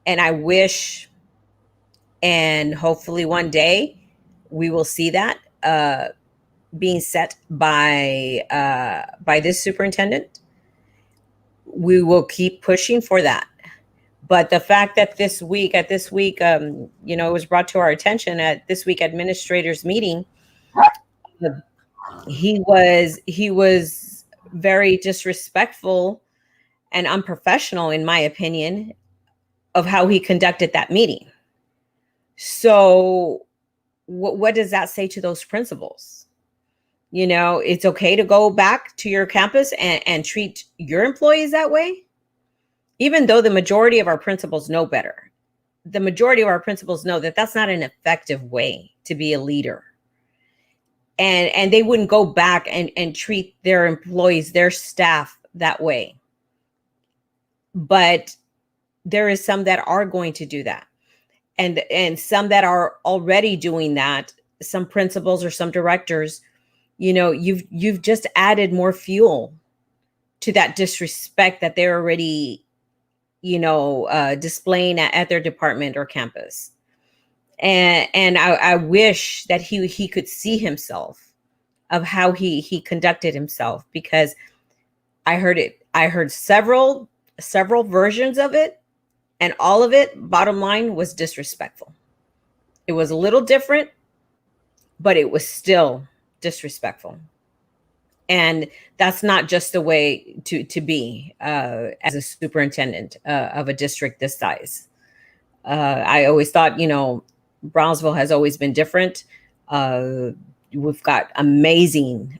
B: And I wish, and hopefully one day, we will see that being set by this superintendent. We will keep pushing for that. But the fact that this week, you know, it was brought to our attention at this week administrators meeting, he was very disrespectful and unprofessional, in my opinion, of how he conducted that meeting. So what does that say to those principals? You know, it's okay to go back to your campus and treat your employees that way, even though the majority of our principals know better. The majority of our principals know that that's not an effective way to be a leader. And they wouldn't go back and treat their employees, their staff, that way. but there is some that are going to do that, and some that are already doing that. Some principals or some directors, you've just added more fuel to that disrespect that they're already displaying at their department or campus. And I wish that he could see himself of how he conducted himself, because I heard several versions of it, and all of it, bottom line, was disrespectful. It was a little different, but it was still disrespectful. And that's not just the way to be as a superintendent of a district this size. I always thought, Brownsville has always been different. We've got amazing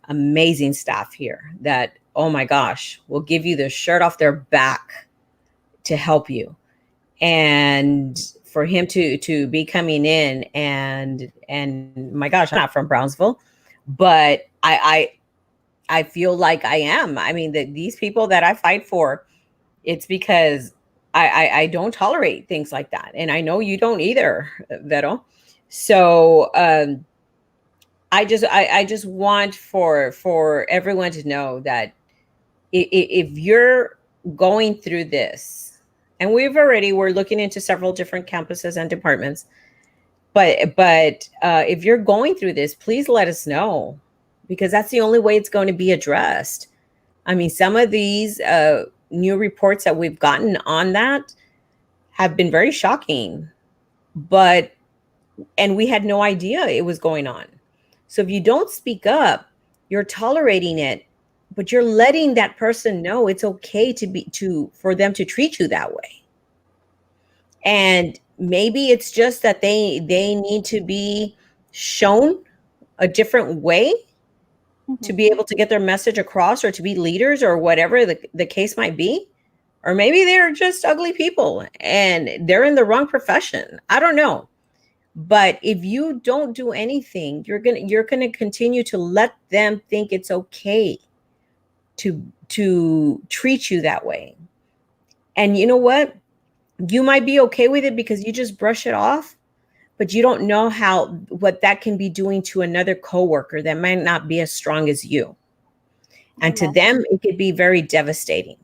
B: staff here that, oh my gosh, will give you the shirt off their back to help you. And for him to be coming in and my gosh, I'm not from Brownsville, but I feel like I am. I mean, these people that I fight for, it's because I don't tolerate things like that. And I know you don't either, Vero. So I just want for everyone to know that if you're going through this, and we're looking into several different campuses and departments, but if you're going through this, please let us know, because that's the only way it's going to be addressed. I mean, some of these new reports that we've gotten on that have been very shocking, and we had no idea it was going on. So if you don't speak up, you're tolerating it, but you're letting that person know it's okay for them to treat you that way. And maybe it's just that they need to be shown a different way to be able to get their message across, or to be leaders, or whatever the case might be. Or maybe they're just ugly people and they're in the wrong profession. I don't know. But if you don't do anything, you're gonna continue to let them think it's okay to treat you that way. And you know what? You might be okay with it because you just brush it off, but you don't know what that can be doing to another coworker that might not be as strong as you. And to them, it could be very devastating.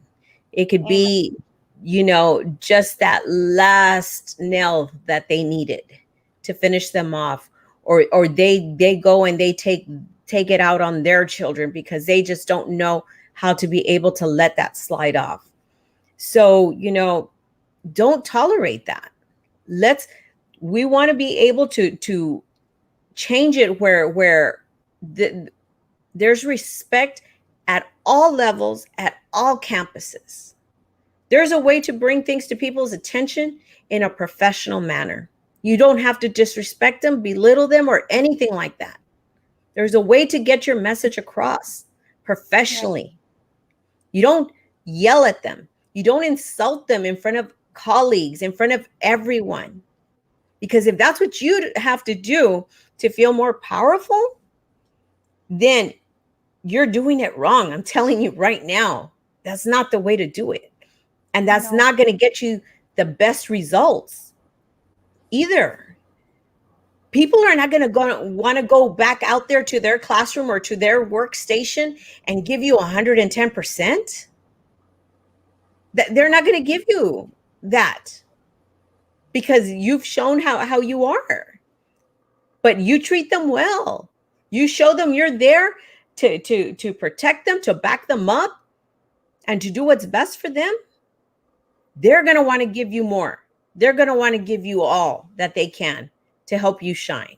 B: It could be, just that last nail that they needed to finish them off, or they go and they take it out on their children because they just don't know how to be able to let that slide off. So, don't tolerate that. We want to be able to change it where there's respect at all levels, at all campuses. There's a way to bring things to people's attention in a professional manner. You don't have to disrespect them, belittle them, or anything like that. There's a way to get your message across professionally. You don't yell at them. You don't insult them in front of colleagues, in front of everyone. Because if that's what you have to do to feel more powerful, then you're doing it wrong. I'm telling you right now, that's not the way to do it. And that's not going to get you the best results either. People are not going to want to go back out there to their classroom or to their workstation and give you 110%. They're not going to give you that because you've shown how you are. But you treat them well. You show them you're there to protect them, to back them up, and to do what's best for them. They're going to want to give you more. They're going to want to give you all that they can to help you shine.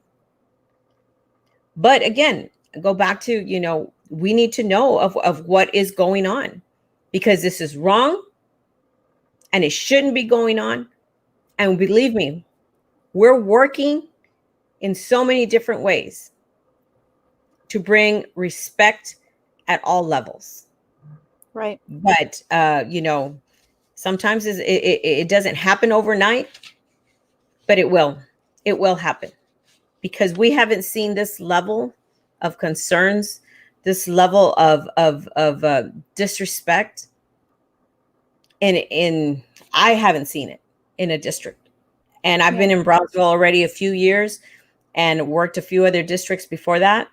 B: But again, go back to, we need to know of what is going on, because this is wrong and it shouldn't be going on. And believe me, we're working in so many different ways to bring respect at all levels.
A: Right.
B: But, sometimes it doesn't happen overnight, but it will. It will happen, because we haven't seen this level of concerns, this level of disrespect in I haven't seen it in a district. And I've been in Brownsville already a few years and worked a few other districts before that.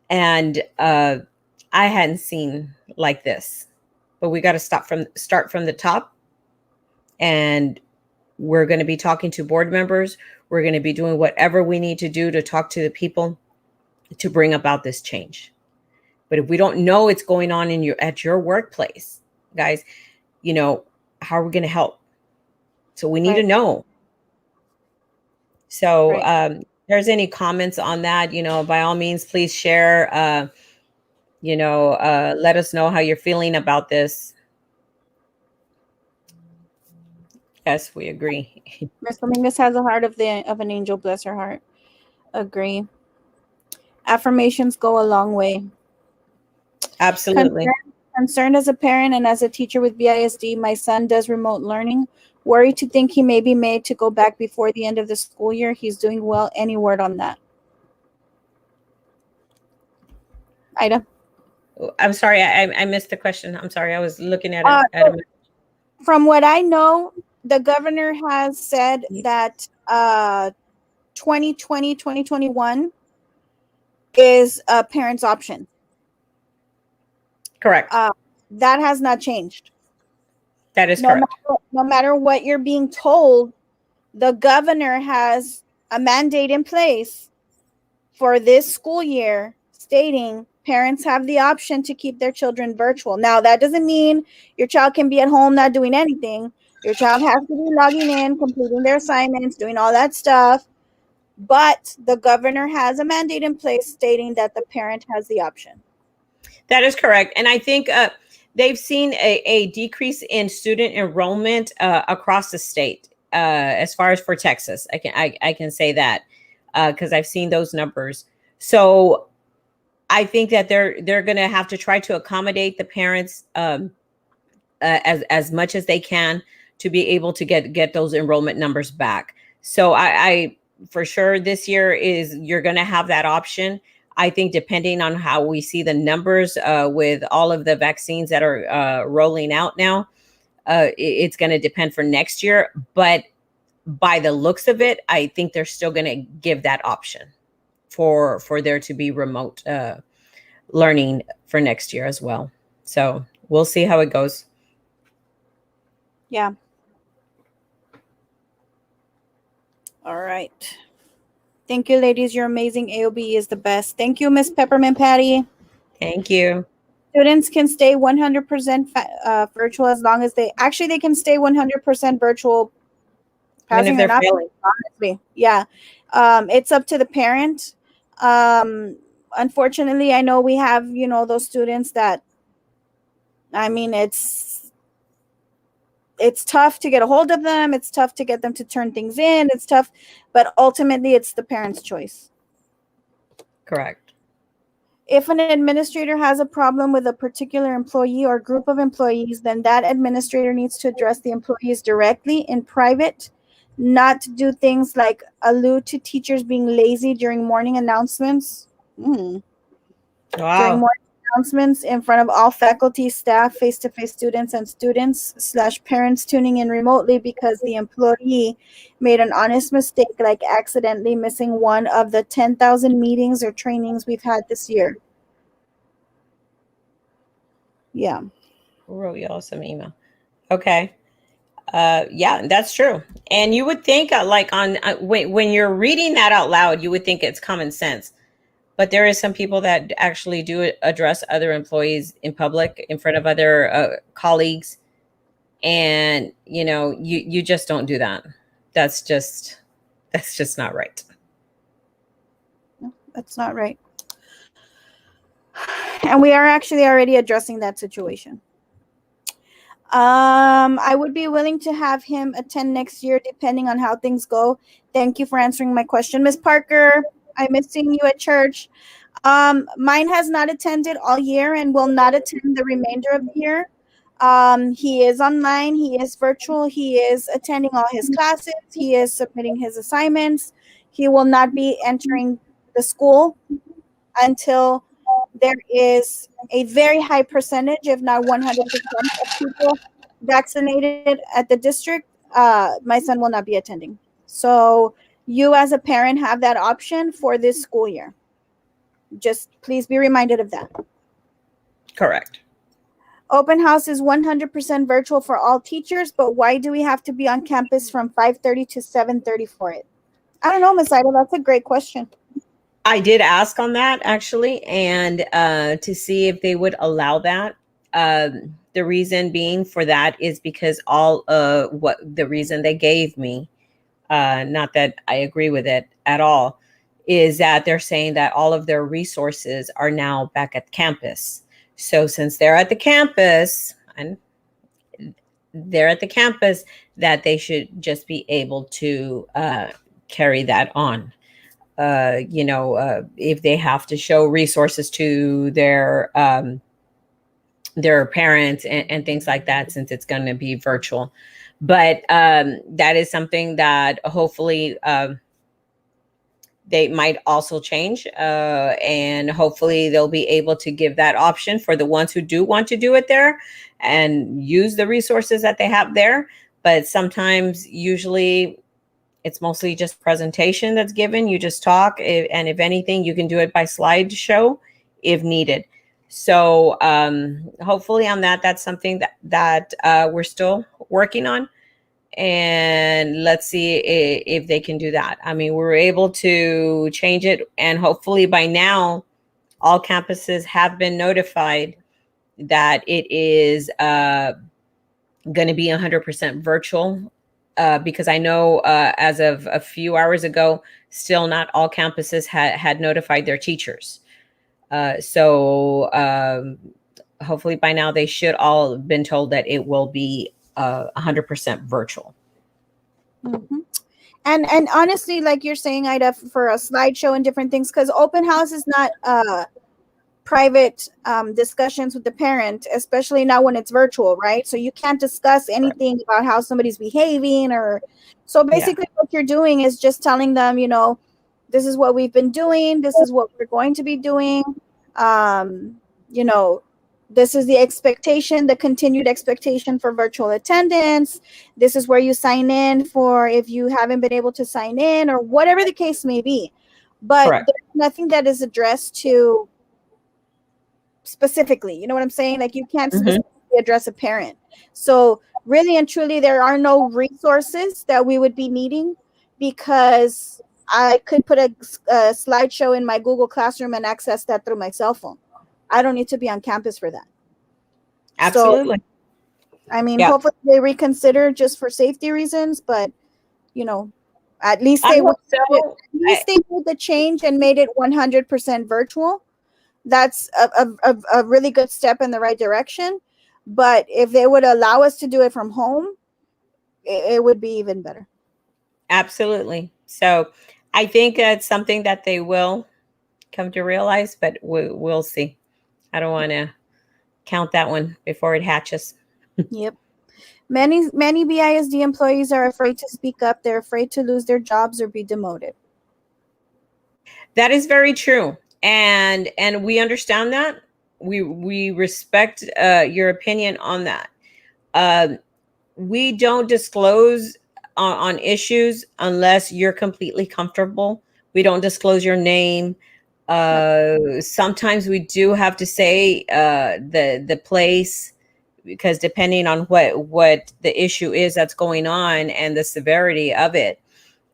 B: And I hadn't seen like this. But we got to start from the top. And we're going to be talking to board members. We're going to be doing whatever we need to do to talk to the people to bring about this change. But if we don't know it's going on at your workplace, guys, how are we going to help? So we need to know. So if there's any comments on that, by all means, please share. Let us know how you're feeling about this. Yes, we agree.
A: Miss Dominguez has a heart of an angel. Bless her heart. Agree. Affirmations go a long way.
B: Absolutely.
A: Concerned as a parent and as a teacher with BISD, my son does remote learning. Worried to think he may be made to go back before the end of the school year. He's doing well. Any word on that? Ida?
B: I'm sorry, I missed the question. I'm sorry, I was looking at it.
A: From what I know, the governor has said that 2020, 2021 is a parent's option.
B: Correct.
A: That has not changed.
B: That is correct.
A: No matter what you're being told, the governor has a mandate in place for this school year stating parents have the option to keep their children virtual. Now, that doesn't mean your child can be at home not doing anything. Your child has to be logging in, completing their assignments, doing all that stuff. But the governor has a mandate in place stating that the parent has the option.
B: That is correct. And I think they've seen a decrease in student enrollment across the state as far as for Texas. I can say that because I've seen those numbers. So I think that they're going to have to try to accommodate the parents as much as they can to be able to get those enrollment numbers back. So I for sure this year you're going to have that option. I think depending on how we see the numbers with all of the vaccines that are rolling out now, it's going to depend for next year. But by the looks of it, I think they're still going to give that option for there to be remote learning for next year as well. So we'll see how it goes.
A: Yeah. All right. Thank you, ladies. You're amazing. AOB is the best. Thank you, Miss Peppermint Patty.
B: Thank you.
A: Students can stay 100% virtual as long as they can stay 100% virtual. Passing or not, honestly. Yeah. It's up to the parent. Unfortunately, I know we have, those students that, it's tough to get a hold of them. It's tough to get them to turn things in. It's tough, but ultimately it's the parent's choice.
B: Correct.
A: If an administrator has a problem with a particular employee or group of employees, then that administrator needs to address the employees directly in private, not to do things like allude to teachers being lazy during morning announcements.
B: Wow.
A: During morning announcements in front of all faculty, staff, face-to-face students, and students/parents tuning in remotely because the employee made an honest mistake, like accidentally missing one of the 10,000 meetings or trainings we've had this year. Yeah.
B: Who wrote y'all some email? Okay. Yeah, that's true. And you would think when you're reading that out loud, you would think it's common sense. But there is some people that actually do address other employees in public in front of other colleagues. And, you just don't do that. That's just not right.
A: No, that's not right. And we are actually already addressing that situation. I would be willing to have him attend next year, depending on how things go. Thank you for answering my question, Miss Parker. I miss seeing you at church. Mine has not attended all year and will not attend the remainder of the year. He is online. He is virtual. He is attending all his classes. He is submitting his assignments. He will not be entering the school until there is a very high percentage, if not 100% of people vaccinated at the district, my son will not be attending. So you as a parent have that option for this school year. Just please be reminded of that.
B: Correct.
A: Open house is 100% virtual for all teachers, but why do we have to be on campus from 5:30 to 7:30 for it? I don't know, Miss Ida. That's a great question.
B: I did ask on that actually, and to see if they would allow that. The reason being for that is because all what the reason they gave me, not that I agree with it at all, is that they're saying that all of their resources are now back at campus. So since they're at the campus and they're at the campus, that they should just be able to carry that on. If they have to show resources to their parents and things like that, since it's going to be virtual. But that is something that hopefully they might also change, and hopefully they'll be able to give that option for the ones who do want to do it there and use the resources that they have there. But sometimes, usually, it's mostly just presentation that's given. You just talk, and if anything, you can do it by slideshow if needed. So hopefully on that's something that we're still working on. And let's see if they can do that. I mean, we were able to change it, and hopefully by now, all campuses have been notified that it is going to be 100% virtual. Because I know as of a few hours ago, still not all campuses had notified their teachers. So hopefully by now they should all have been told that it will be 100% virtual.
A: Mm-hmm. And honestly, like you're saying, Ida, for a slideshow and different things, because open house is not private discussions with the parent, especially now when it's virtual, right? So you can't discuss anything about how somebody's behaving, or so basically what you're doing is just telling them, this is what we've been doing, this is what we're going to be doing. This is the expectation, the continued expectation for virtual attendance. This is where you sign in for if you haven't been able to sign in, or whatever the case may be. But
B: Correct.
A: there's nothing that is addressed to specifically, you know what I'm saying? Like you can't specifically address a parent. So really and truly, there are no resources that we would be needing, because I could put a slideshow in my Google Classroom and access that through my cell phone. I don't need to be on campus for that.
B: Absolutely.
A: So, I mean, hopefully they reconsider just for safety reasons, but at least they made the change and made it 100% virtual. That's a really good step in the right direction. But if they would allow us to do it from home, it would be even better.
B: Absolutely. So I think it's something that they will come to realize, but we'll see. I don't want to count that one before it hatches.
A: Yep. Many BISD employees are afraid to speak up. They're afraid to lose their jobs or be demoted.
B: That is very true. And we understand that. We respect your opinion on that. We don't disclose on issues unless you're completely comfortable. We don't disclose your name. Sometimes we do have to say the place, because depending on what the issue is that's going on and the severity of it.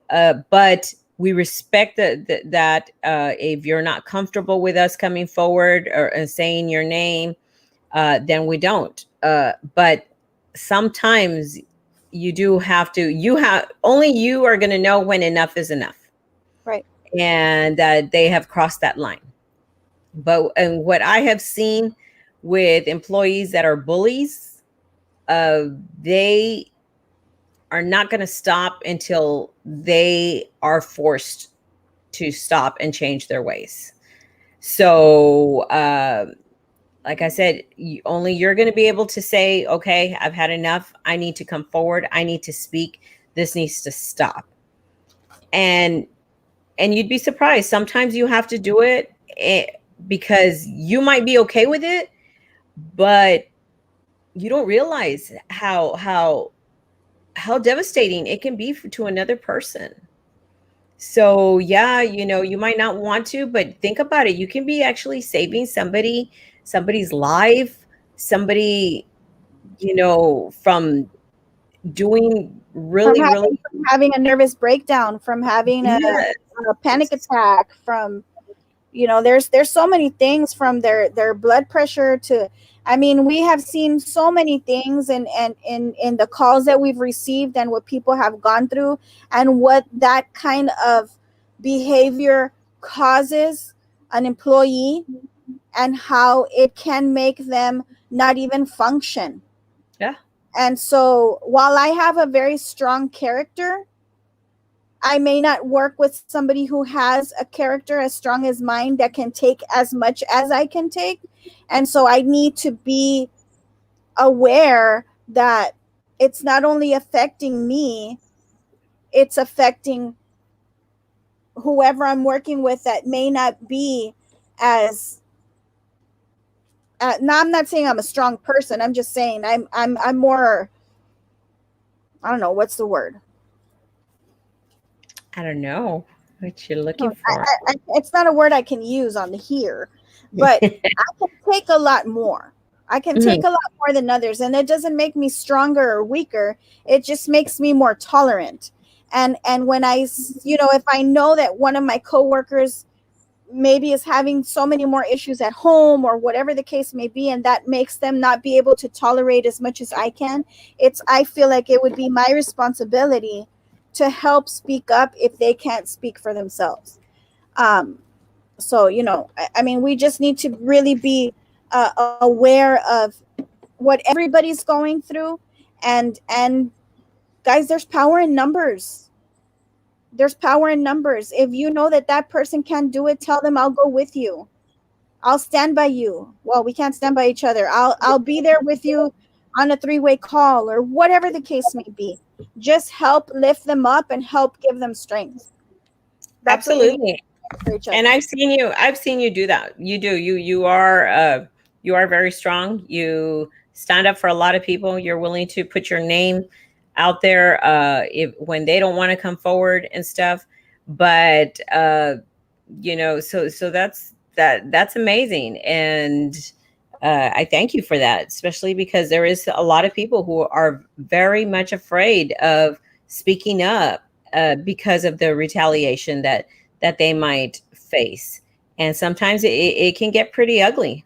B: But we respect that if you're not comfortable with us coming forward or saying your name, then we don't. But sometimes you do have to. Only you are going to know when enough is enough,
A: right?
B: And they have crossed that line. And what I have seen with employees that are bullies, they are not going to stop until they are forced to stop and change their ways. So, like I said, only you're going to be able to say, okay, I've had enough. I need to come forward. I need to speak. This needs to stop. And you'd be surprised. Sometimes you have to do it because you might be okay with it, but you don't realize how devastating it can be to another person. So yeah, you might not want to, but think about it. You can be actually saving somebody's life, somebody, from doing
A: from
B: really,
A: having
B: really,
A: from having a nervous breakdown, from having
B: yeah,
A: a panic attack, from there's so many things, from their blood pressure to, I mean, we have seen so many things, and in the calls that we've received and what people have gone through, and what that kind of behavior causes an employee, and how it can make them not even function.
B: yeah,
A: And so while I have a very strong character, I may not work with somebody who has a character as strong as mine that can take as much as I can take. And so I need to be aware that it's not only affecting me, it's affecting whoever I'm working with that may not be as now, I'm not saying I'm a strong person. I'm just saying I'm more, I don't know what's the word.
B: I don't know what you're
A: No,
B: looking for.
A: it's not a word I can use on the here, but I can take a lot more. I can
B: Mhm.
A: take a lot more than others, and it doesn't make me stronger or weaker. It just makes me more tolerant. And when if I know that one of my coworkers maybe is having so many more issues at home or whatever the case may be, and that makes them not be able to tolerate as much as I can, I feel like it would be my responsibility to help speak up if they can't speak for themselves. So I mean, we just need to really be aware of what everybody's going through, and guys, there's power in numbers. There's power in numbers. If you know that that person can't do it, tell them, I'll go with you. I'll stand by you. Well, we can't stand by each other. I'll be there with you on a three-way call or whatever the case may be. Just help lift them up and help give them strength. That's what we need
B: Absolutely.
A: for each other.
B: And I've seen you do that. You are very strong. You stand up for a lot of people. You're willing to put your name out there if when they don't want to come forward and stuff. But so that's amazing. And I thank you for that, especially because there is a lot of people who are very much afraid of speaking up because of the retaliation that they might face. And sometimes it can get pretty ugly.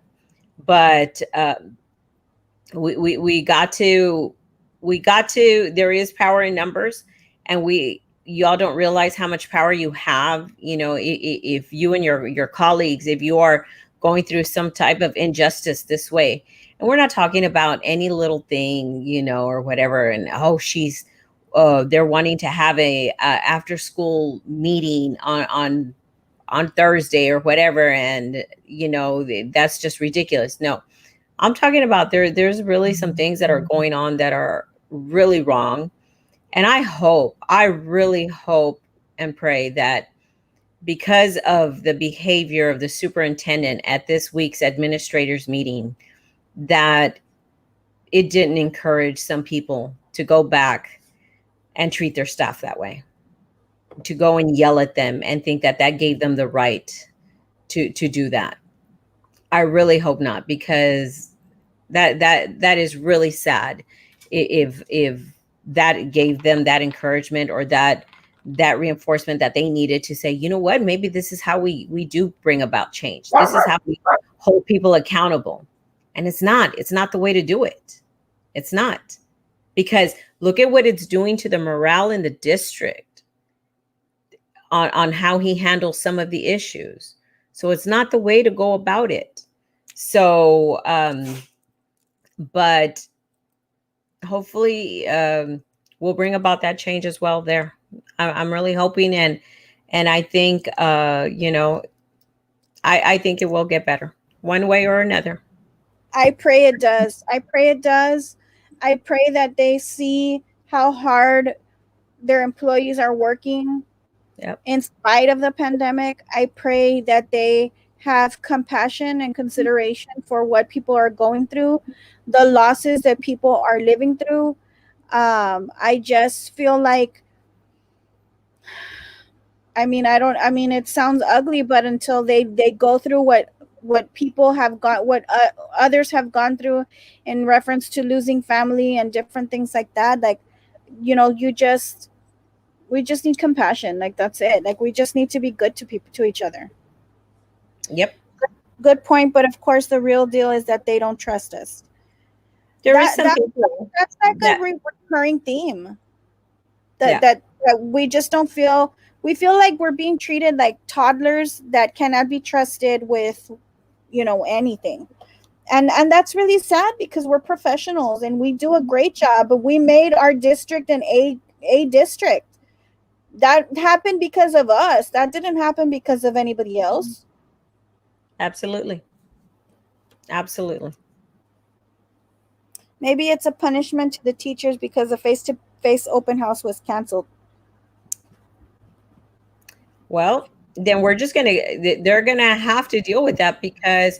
B: But we got to there is power in numbers, and y'all don't realize how much power you have. If you and your colleagues, if you are going through some type of injustice this way, and we're not talking about any little thing, or whatever, and they're wanting to have a after school meeting on Thursday or whatever, and that's just ridiculous. No, I'm talking about there's really some things that are going on that are really wrong. And I really hope and pray that because of the behavior of the superintendent at this week's administrators meeting, that it didn't encourage some people to go back and treat their staff that way, to go and yell at them and think that gave them the right to do that. I really hope not, because that is really sad if that gave them that encouragement or that reinforcement that they needed to say, you know what, maybe this is how we do bring about change. This is how we hold people accountable. And it's not the way to do it. It's not. Because look at what it's doing to the morale in the district on how he handles some of the issues. So it's not the way to go about it. So but hopefully we'll bring about that change as well there. I'm really hoping, and I think I think it will get better one way or another.
A: I pray it does. I pray it does. I pray that they see how hard their employees are working
B: Yep.
A: in spite of the pandemic. I pray that they have compassion and consideration for what people are going through, the losses that people are living through. I just feel like, I mean, it sounds ugly, but until they go through what people have got, what others have gone through in reference to losing family and different things like that, like, we just need compassion. Like, that's it. Like, we just need to be good to people, to each other.
B: Yep.
A: Good point. But of course, the real deal is that they don't trust us.
B: There is some people.
A: That's like
B: that-
A: a recurring theme.
B: Yeah.
A: That we just don't feel. We feel like we're being treated like toddlers that cannot be trusted with, anything. And that's really sad, because we're professionals and we do a great job. But we made our district an A district. That happened because of us. That didn't happen because of anybody else.
B: Absolutely. Absolutely.
A: Maybe it's a punishment to the teachers because the face-to-face open house was canceled.
B: Well, then they're going to have to deal with that, because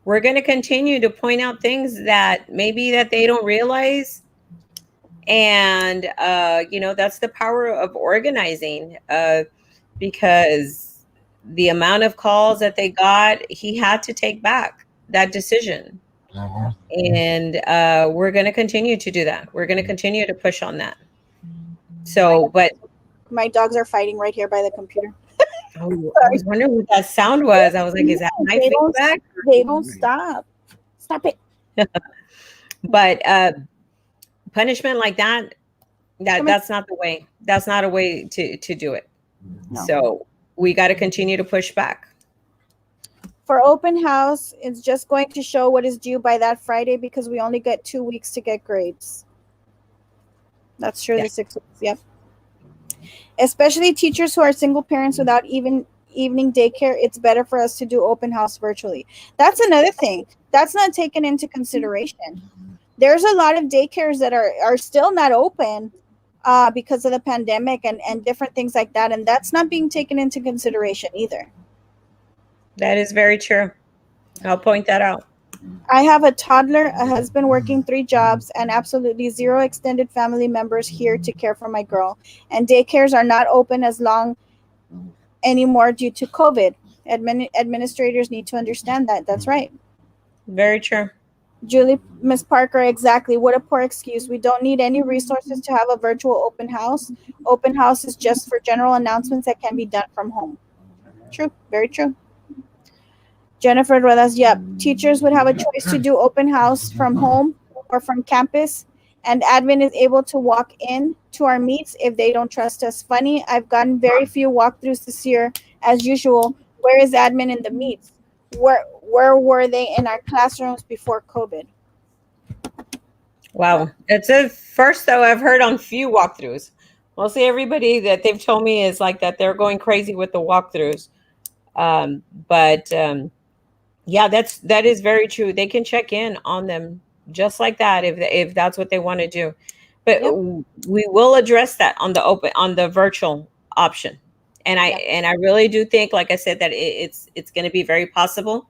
B: we're going to continue to point out things that maybe that they don't realize. And, that's the power of organizing, because the amount of calls that they got, he had to take back that decision. And we're going to continue to do that. We're going to continue to push on that. So, but
A: My dogs are fighting right here by the computer.
B: I was wondering what that sound was. I was like, is that my feedback?
A: They don't stop. Stop it.
B: But punishment like that's not the way. That's not a way to do it.
A: No.
B: So we got to continue to push back.
A: For open house, it's just going to show what is due by that Friday, because we only get 2 weeks to get grades. That's true.
B: Yeah.
A: The 6 weeks. Yep. Especially teachers who are single parents without even evening daycare, it's better for us to do open house virtually. That's another thing that's not taken into consideration. There's a lot of daycares that are still not open because of the pandemic and different things like that, and that's not being taken into consideration either.
B: That is very true. I'll point that out.
A: I have a toddler, a husband working 3 jobs, and absolutely 0 extended family members here to care for my girl. And daycares are not open as long anymore due to COVID. Administrators need to understand that. That's right.
B: Very true.
A: Julie, Miss Parker, exactly. What a poor excuse. We don't need any resources to have a virtual open house. Open house is just for general announcements that can be done from home. True. Very true. Jennifer Ruedas, yep. Teachers would have a choice to do open house from home or from campus, and admin is able to walk in to our meets if they don't trust us. Funny, I've gotten very few walkthroughs this year, as usual. Where is admin in the meets? Where were they in our classrooms before COVID?
B: Wow. It's a first, though, I've heard on few walkthroughs. Mostly everybody that they've told me is like that they're going crazy with the walkthroughs. Yeah, that is very true. They can check in on them just like that if that's what they want to do. But
A: Yep.
B: We will address that on the virtual option. And I really do think, like I said, that it's going to be very possible.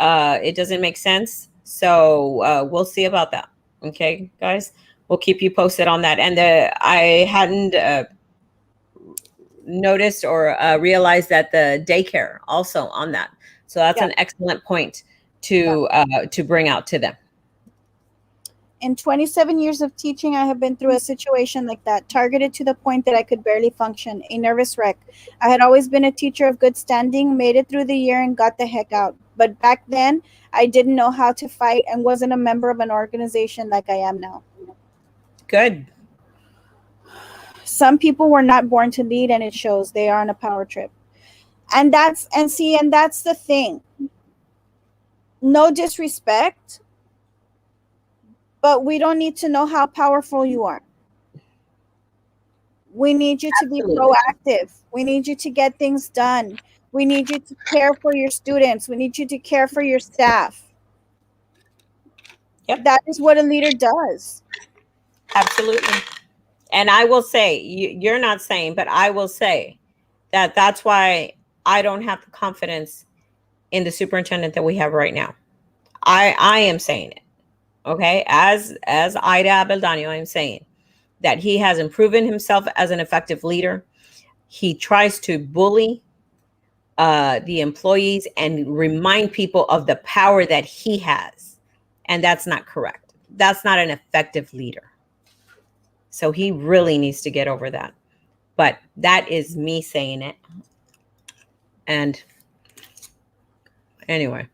B: It doesn't make sense. So we'll see about that. Okay, guys, we'll keep you posted on that. And I hadn't noticed or realized that the daycare also on that. So that's an excellent point to bring out to them.
A: In 27 years of teaching, I have been through a situation like that, targeted to the point that I could barely function, a nervous wreck. I had always been a teacher of good standing, made it through the year and got the heck out. But back then, I didn't know how to fight and wasn't a member of an organization like I am now.
B: Good.
A: Some people were not born to lead, and it shows. They are on a power trip. And that's the thing. No disrespect, but we don't need to know how powerful you are. We need you to be proactive. We need you to get things done. We need you to care for your students. We need you to care for your staff.
B: Yep.
A: That is what a leader does.
B: Absolutely. And I will say, you're not saying, but I will say that that's why I don't have the confidence in the superintendent that we have right now. I am saying it. Okay, as Ida Abeldaño, I'm saying that he hasn't proven himself as an effective leader. He tries to bully the employees and remind people of the power that he has, and that's not correct. That's not an effective leader. So he really needs to get over that. But that is me saying it. And anyway,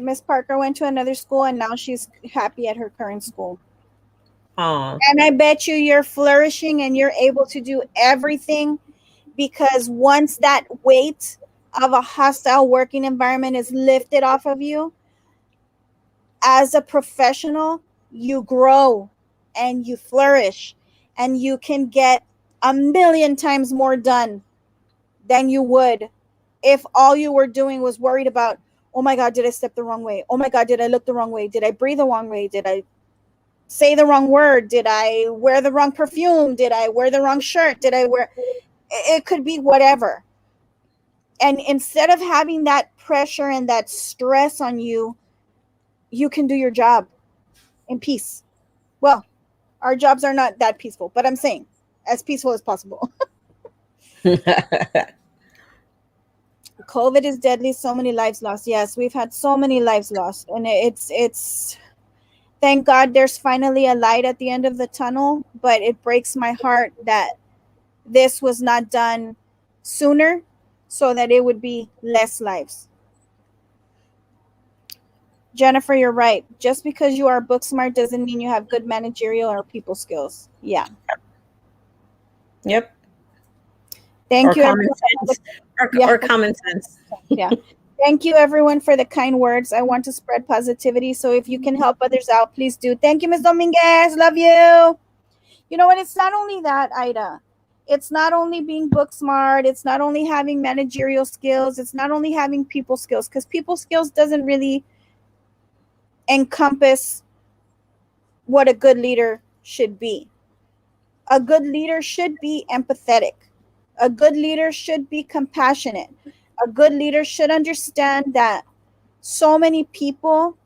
A: Miss Parker went to another school and now she's happy at her current school.
B: oh,
A: And I bet you're flourishing and you're able to do everything, because once that weight of a hostile working environment is lifted off of you, as a professional, you grow and you flourish and you can get a million times more done than you would if all you were doing was worried about, oh my God, did I step the wrong way? Oh my God, did I look the wrong way? Did I breathe the wrong way? Did I say the wrong word? Did I wear the wrong perfume? Did I wear the wrong shirt? Did I wear, it could be whatever. And instead of having that pressure and that stress on you, you can do your job in peace. Well, our jobs are not that peaceful, but I'm saying as peaceful as possible. COVID is deadly. So many lives lost. Yes, we've had so many lives lost. And it's thank God there's finally a light at the end of the tunnel, but it breaks my heart that this was not done sooner so that it would be less lives. Jennifer, you're right. Just because you are book smart doesn't mean you have good managerial or people skills. Yeah.
B: Yep.
A: Thank
B: or
A: you.
B: common
A: Everyone.
B: sense. Or common sense.
A: Yeah. Thank you, everyone, for the kind words. I want to spread positivity. So if you can help others out, please do. Thank you, Ms. Dominguez. Love you. You know what? It's not only that, Ida. It's not only being book smart. It's not only having managerial skills. It's not only having people skills, because people skills doesn't really encompass what a good leader should be. A good leader should be empathetic. A good leader should be compassionate. A good leader should understand that so many people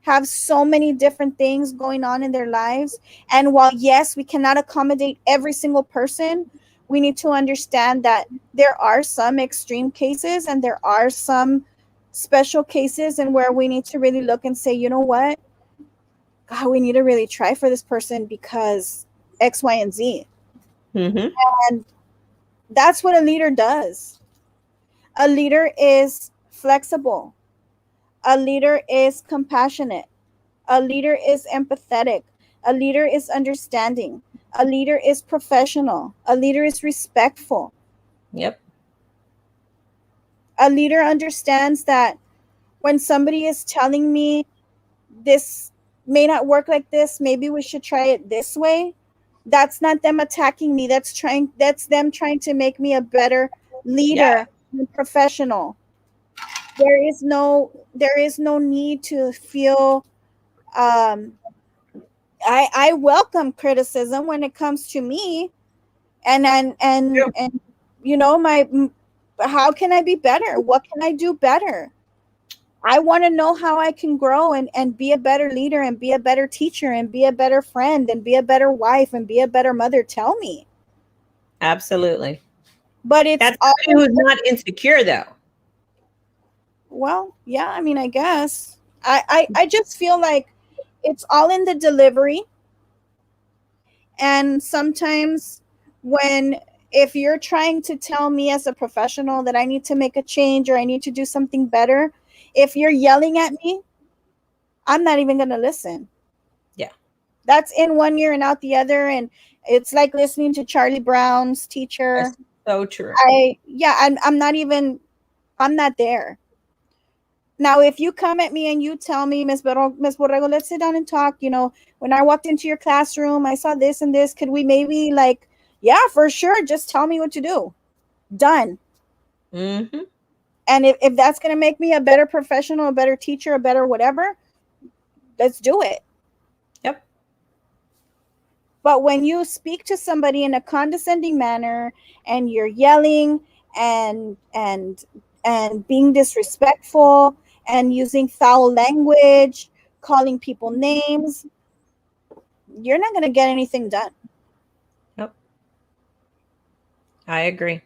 A: have so many different things going on in their lives. And while, yes, we cannot accommodate every single person, we need to understand that there are some extreme cases and there are some special cases, and where we need to really look and say, you know what? God, we need to really try for this person because X, Y, and Z.
B: Mm-hmm.
A: And that's what a leader does. A leader is flexible. A leader is compassionate. A leader is empathetic. A leader is understanding. A leader is professional. A leader is respectful.
B: Yep.
A: A leader understands that when somebody is telling me this may not work like this, maybe we should try it this way, that's not them attacking me. That's them trying to make me a better leader and professional. There is no need to feel I welcome criticism when it comes to me, and you know, how can I be better? What can I do better? I want to know how I can grow and be a better leader and be a better teacher and be a better friend and be a better wife and be a better mother. Tell me.
B: Absolutely.
A: But it's
B: that's somebody who's not insecure, though.
A: Well, yeah, I mean, I guess I just feel like it's all in the delivery. And sometimes if you're trying to tell me as a professional that I need to make a change or I need to do something better, if you're yelling at me, I'm not even going to listen.
B: Yeah.
A: That's in one ear and out the other. And it's like listening to Charlie Brown's Teacher.
B: That's so true.
A: I'm not there. Now, if you come at me and you tell me, Ms. Borrego, let's sit down and talk. You know, when I walked into your classroom, I saw this and this. Could we maybe yeah, for sure. Just tell me what to do. Done.
B: Mm-hmm.
A: And if that's going to make me a better professional, a better teacher, a better whatever, let's do it.
B: Yep.
A: But when you speak to somebody in a condescending manner and you're yelling and and being disrespectful and using foul language, calling people names, you're not going to get anything done.
B: Yep. I agree.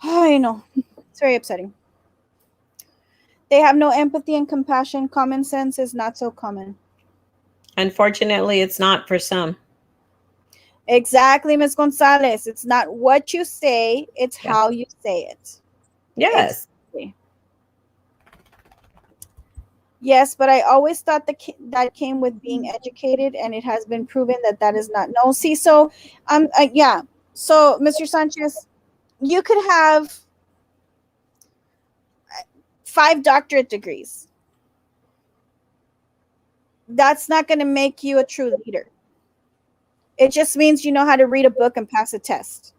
A: I know. It's very upsetting. They have no empathy and compassion. Common sense is not so common.
B: Unfortunately, it's not for some.
A: Exactly, Ms. Gonzalez. It's not what you say, it's how you say it.
B: Yes.
A: Exactly. Yes, but I always thought that came with being educated, and it has been proven that that is not. No, see, so, yeah. So, Mr. Sanchez, you could have 5 doctorate degrees. That's not going to make you a true leader. It just means you know how to read a book and pass a test.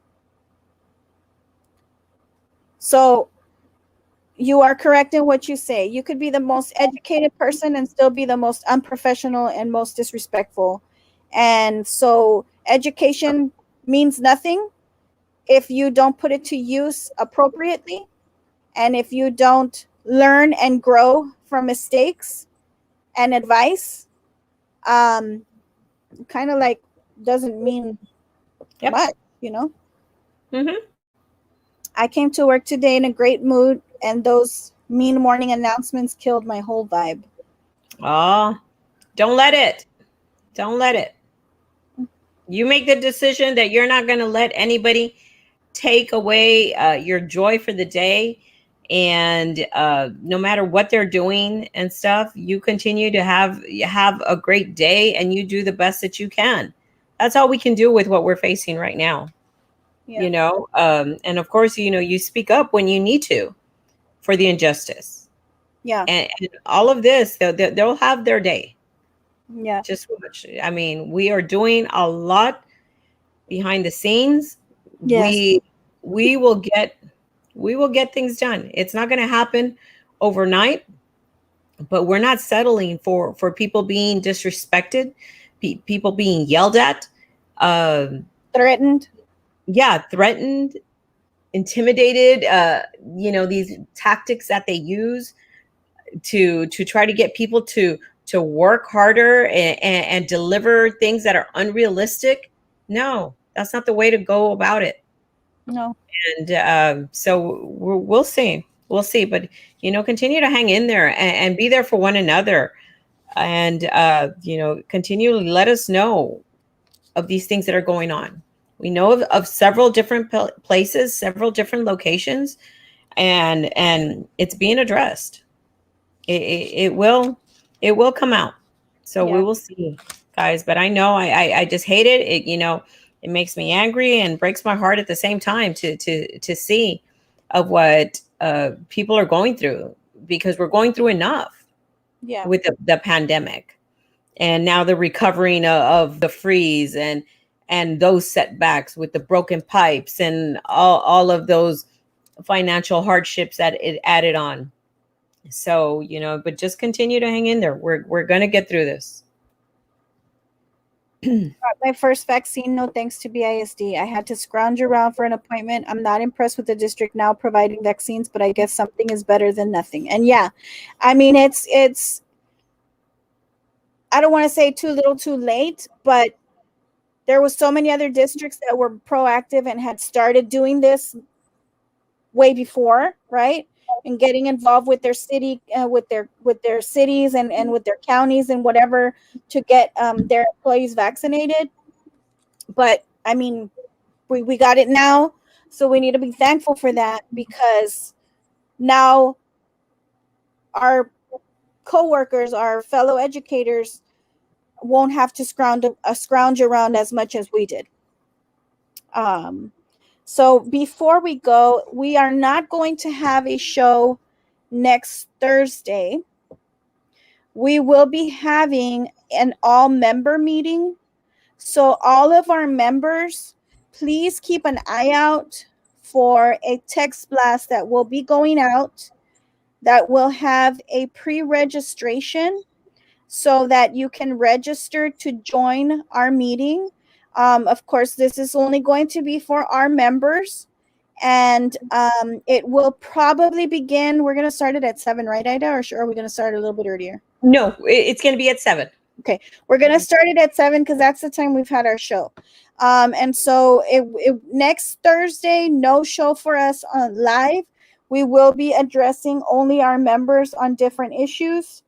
A: So you are correct in what you say. You could be the most educated person and still be the most unprofessional and most disrespectful. And so education means nothing if you don't put it to use appropriately, and if you don't learn and grow from mistakes and advice. Kind of like doesn't mean much, you know.
B: Mm-hmm.
A: I came to work today in a great mood, and those mean morning announcements killed my whole vibe.
B: Oh, don't let it. Don't let it. You make the decision that you're not going to let anybody take away your joy for the day. And no matter what they're doing and stuff, you continue to have a great day, and you do the best that you can. That's all we can do with what we're facing right now.
A: Yeah.
B: You know, and of course, you know, you speak up when you need to for the injustice.
A: Yeah.
B: And all of this, they'll have their day.
A: Yeah.
B: Just watch. I mean, we are doing a lot behind the scenes.
A: Yes.
B: We will get things done. It's not going to happen overnight, but we're not settling for people being disrespected, people being yelled at,
A: Threatened.
B: yeah, threatened, intimidated. You know, these tactics that they use to try to get people to work harder and deliver things that are unrealistic. No, that's not the way to go about it.
A: No.
B: And so we'll see. We'll see. But, you know, continue to hang in there and be there for one another. And, you know, continually let us know of these things that are going on. We know of several different places, several different locations, and it's being addressed. It will come out. So
A: Yeah.
B: we will see, guys. But I know I just hate it. It, you know, it makes me angry and breaks my heart at the same time to see of what people are going through, because we're going through enough
A: Yeah.
B: with the pandemic, and now the recovering of the freeze and those setbacks with the broken pipes and all of those financial hardships that it added on. So, you know, but just continue to hang in there. We're going to get through this.
A: Got my first vaccine, no thanks to BISD. I had to scrounge around for an appointment. I'm not impressed with the district now providing vaccines, but I guess something is better than nothing. And yeah, I mean, it's I don't want to say too little too late, but there was so many other districts that were proactive and had started doing this way before, right? And getting involved with their city, with their cities and with their counties and whatever to get their employees vaccinated. But I mean, we got it now, so we need to be thankful for that, because now our coworkers, our fellow educators, won't have to scrounge around as much as we did. So before we go, we are not going to have a show next Thursday. We will be having an all member meeting. So all of our members, please keep an eye out for a text blast that will be going out that will have a pre-registration so that you can register to join our meeting. Of course, this is only going to be for our members. And it will probably begin. We're going to start it at 7, right, Ida? Or are we going to start a little bit earlier?
B: No, it's going to be at 7.
A: Okay, we're going to start it at 7 because that's the time we've had our show. And so next Thursday, no show for us on live. We will be addressing only our members on different issues.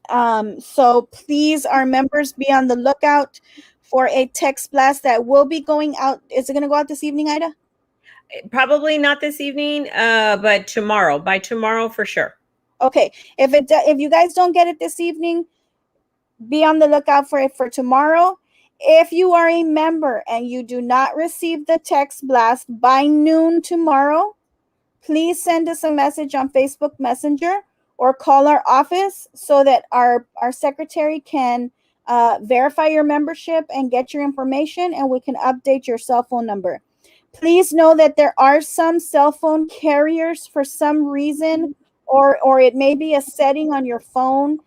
A: So please, our members, be on the lookout for a text blast that will be going out. Is it going to go out this evening, Ida?
B: Probably not this evening, but tomorrow. By tomorrow for sure.
A: Okay. If you guys don't get it this evening, be on the lookout for it for tomorrow. If you are a member and you do not receive the text blast by noon tomorrow, please send us a message on Facebook Messenger or call our office so that our secretary can verify your membership and get your information, and we can update your cell phone number. Please know that there are some cell phone carriers for some reason, or it may be a setting on your phone.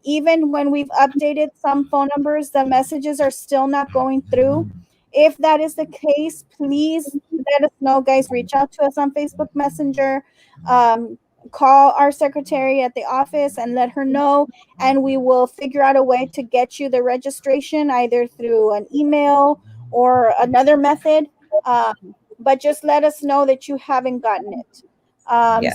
A: Even when we've updated some phone numbers, the messages are still not going through. If that is the case, please let us know, guys. Reach out to us on Facebook Messenger. Call our secretary at the office and let her know, and we will figure out a way to get you the registration either through an email or another method. But just let us know that you haven't gotten it.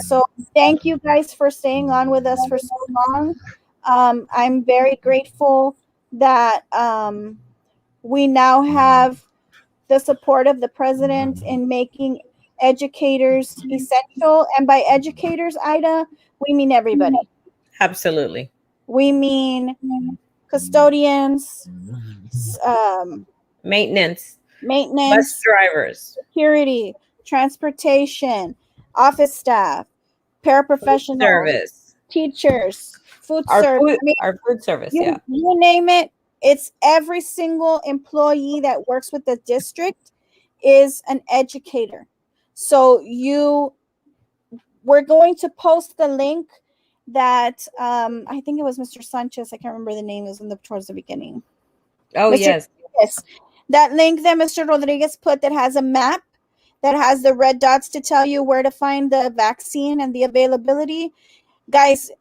A: So thank you guys for staying on with us for so long. I'm very grateful that we now have the support of the president in making educators essential. And by educators, Ida, we mean everybody.
B: Absolutely.
A: We mean custodians,
B: maintenance,
A: bus
B: drivers,
A: security, transportation, office staff, paraprofessionals,
B: service,
A: teachers, food service.
B: Our food service,
A: You name it. It's every single employee that works with the district is an educator. So we're going to post the link that I think it was Mr. Sanchez. I can't remember the name. It was towards the beginning.
B: Oh,
A: yes. That link that Mr. Rodriguez put that has a map that has the red dots to tell you where to find the vaccine and the availability. Guys,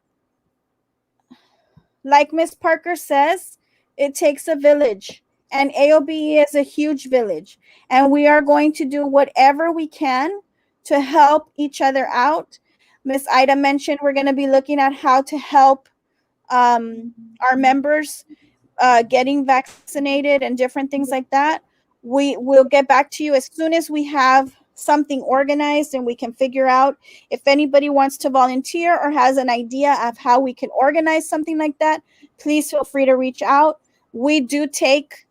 A: like Miss Parker says, it takes a village, and AOBE is a huge village, and we are going to do whatever we can to help each other out. Miss Ida mentioned we're going to be looking at how to help our members getting vaccinated and different things like that. We will get back to you as soon as we have something organized and we can figure out if anybody wants to volunteer or has an idea of how we can organize something like that. Please feel free to reach out. We do take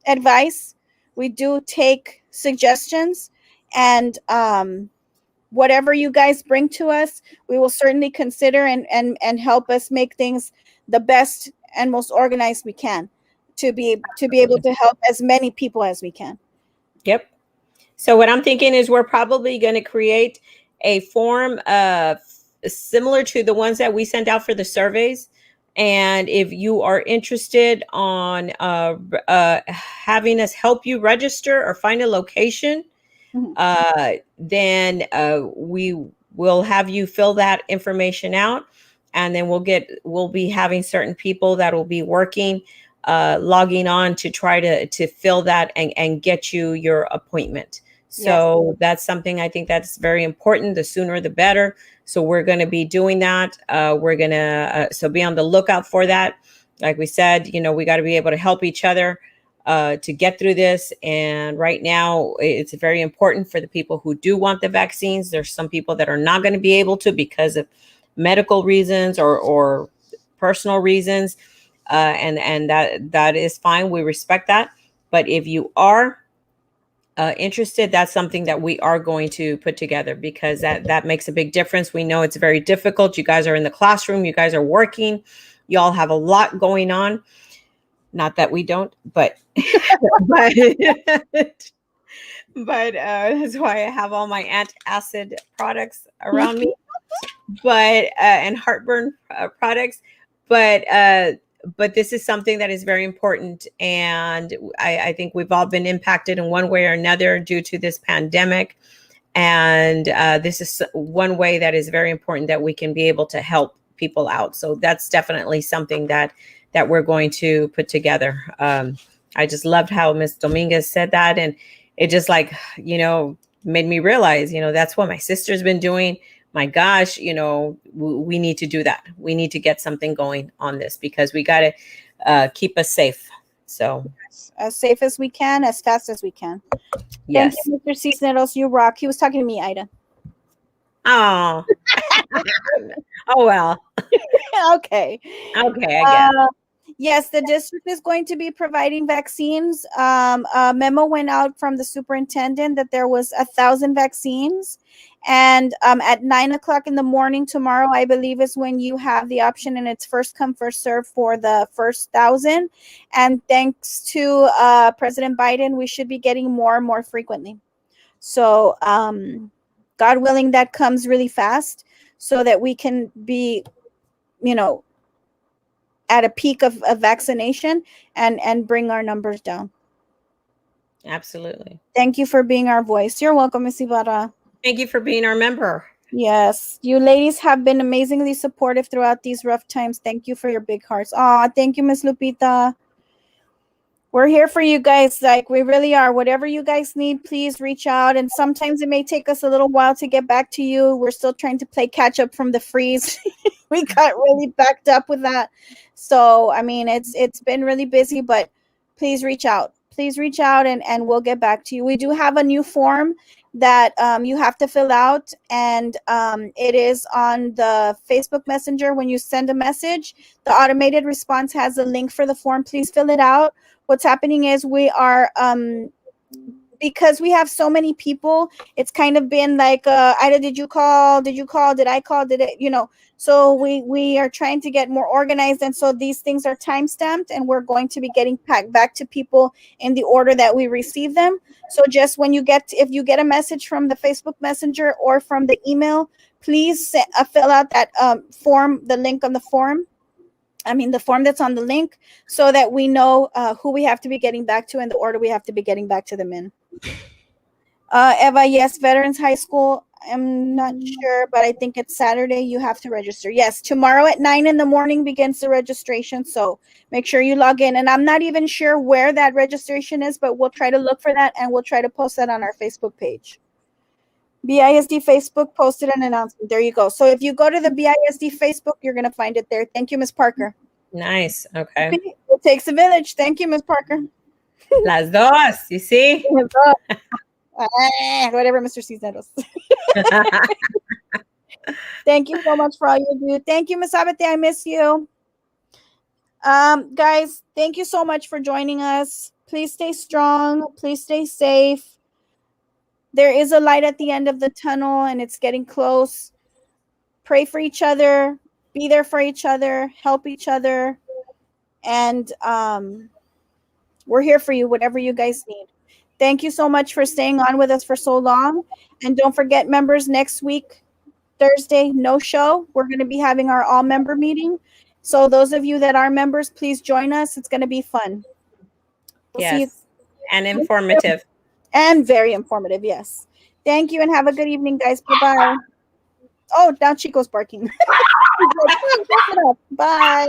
A: advice. We do take suggestions, and whatever you guys bring to us, we will certainly consider and help us make things the best and most organized we can to be able to help as many people as we can.
B: Yep. So what I'm thinking is we're probably going to create a form similar to the ones that we sent out for the surveys. And if you are interested on having us help you register or find a location, then we will have you fill that information out. And then we'll be having certain people that will be working, logging on to try to fill that and get you your appointment. So that's something I think that's very important. The sooner the better. So we're going to be doing that. We're going to so be on the lookout for that. Like we said, we got to be able to help each other to get through this. And right now, it's very important for the people who do want the vaccines. There's some people that are not going to be able to because of medical reasons or personal reasons. And that is fine. We respect that. But if you are interested, that's something that we are going to put together because that makes a big difference. We know it's very difficult. You guys are in the classroom. You guys are working. Y'all have a lot going on. Not that we don't, but but that's why I have all my antacid products around me, but and heartburn products. But this is something that is very important. And I think we've all been impacted in one way or another due to this pandemic. And this is one way that is very important that we can be able to help people out. So that's definitely something that we're going to put together. I just loved how Ms. Dominguez said that. And it just like, made me realize, that's what my sister's been doing. My gosh, we need to do that. We need to get something going on this because we got to keep us safe. So
A: as safe as we can, as fast as we can.
B: Yes.
A: Thank you, Mr. Cisneros. You rock. He was talking to me, Ida.
B: Oh. Oh, well.
A: Okay.
B: Okay, I guess.
A: Yes, the district is going to be providing vaccines. A memo went out from the superintendent that there was 1,000 vaccines. And at 9:00 in the morning tomorrow, I believe, is when you have the option, and it's first come, first serve for the first 1,000. And thanks to President Biden, we should be getting more and more frequently. So God willing, that comes really fast so that we can be, at a peak of vaccination and bring our numbers down.
B: Absolutely.
A: Thank you for being our voice. You're welcome, Ms. Ibarra.
B: Thank you for being our member.
A: Yes, you ladies have been amazingly supportive throughout these rough times. Thank you for your big hearts. Oh, thank you, Ms. Lupita. We're here for you guys. Like, we really are. Whatever you guys need, please reach out. And sometimes it may take us a little while to get back to you. We're still trying to play catch up from the freeze. We got really backed up with that. So, I mean, it's been really busy, but please reach out. Please reach out and we'll get back to you. We do have a new form that you have to fill out, and it is on the Facebook Messenger. When you send a message, the automated response has a link for the form. Please fill it out. What's happening is we are because we have so many people, it's kind of been like, Ida, did you call? Did you call? Did I call? Did it, so we are trying to get more organized. And so these things are time stamped, and we're going to be getting back to people in the order that we receive them. So just when if you get a message from the Facebook Messenger or from the email, please fill out that form, the link on the form. The form that's on the link, so that we know who we have to be getting back to and the order we have to be getting back to them in. Eva, yes, Veterans High School. I'm not sure, but I think it's Saturday. You have to register. Yes, tomorrow at 9 in the morning begins the registration. So make sure you log in. And I'm not even sure where that registration is, but we'll try to look for that, and we'll try to post that on our Facebook page. BISD Facebook posted an announcement. There you go. So if you go to the BISD Facebook, you're going to find it there. Thank you, Ms. Parker.
B: Nice. Okay.
A: It takes a village. Thank you, Ms. Parker.
B: Las dos, you see?
A: Whatever, Mr. Cisneros. Thank you so much for all you do. Thank you, Ms. Abate. I miss you. Guys, thank you so much for joining us. Please stay strong. Please stay safe. There is a light at the end of the tunnel, and it's getting close. Pray for each other. Be there for each other. Help each other. And we're here for you, whatever you guys need. Thank you so much for staying on with us for so long. And don't forget, members, next week, Thursday, no show. We're going to be having our all-member meeting. So those of you that are members, please join us. It's going to be fun. We'll see you.
B: And informative.
A: And very informative, yes. Thank you, and have a good evening, guys. Bye-bye. Oh, now Chico's barking. Bye.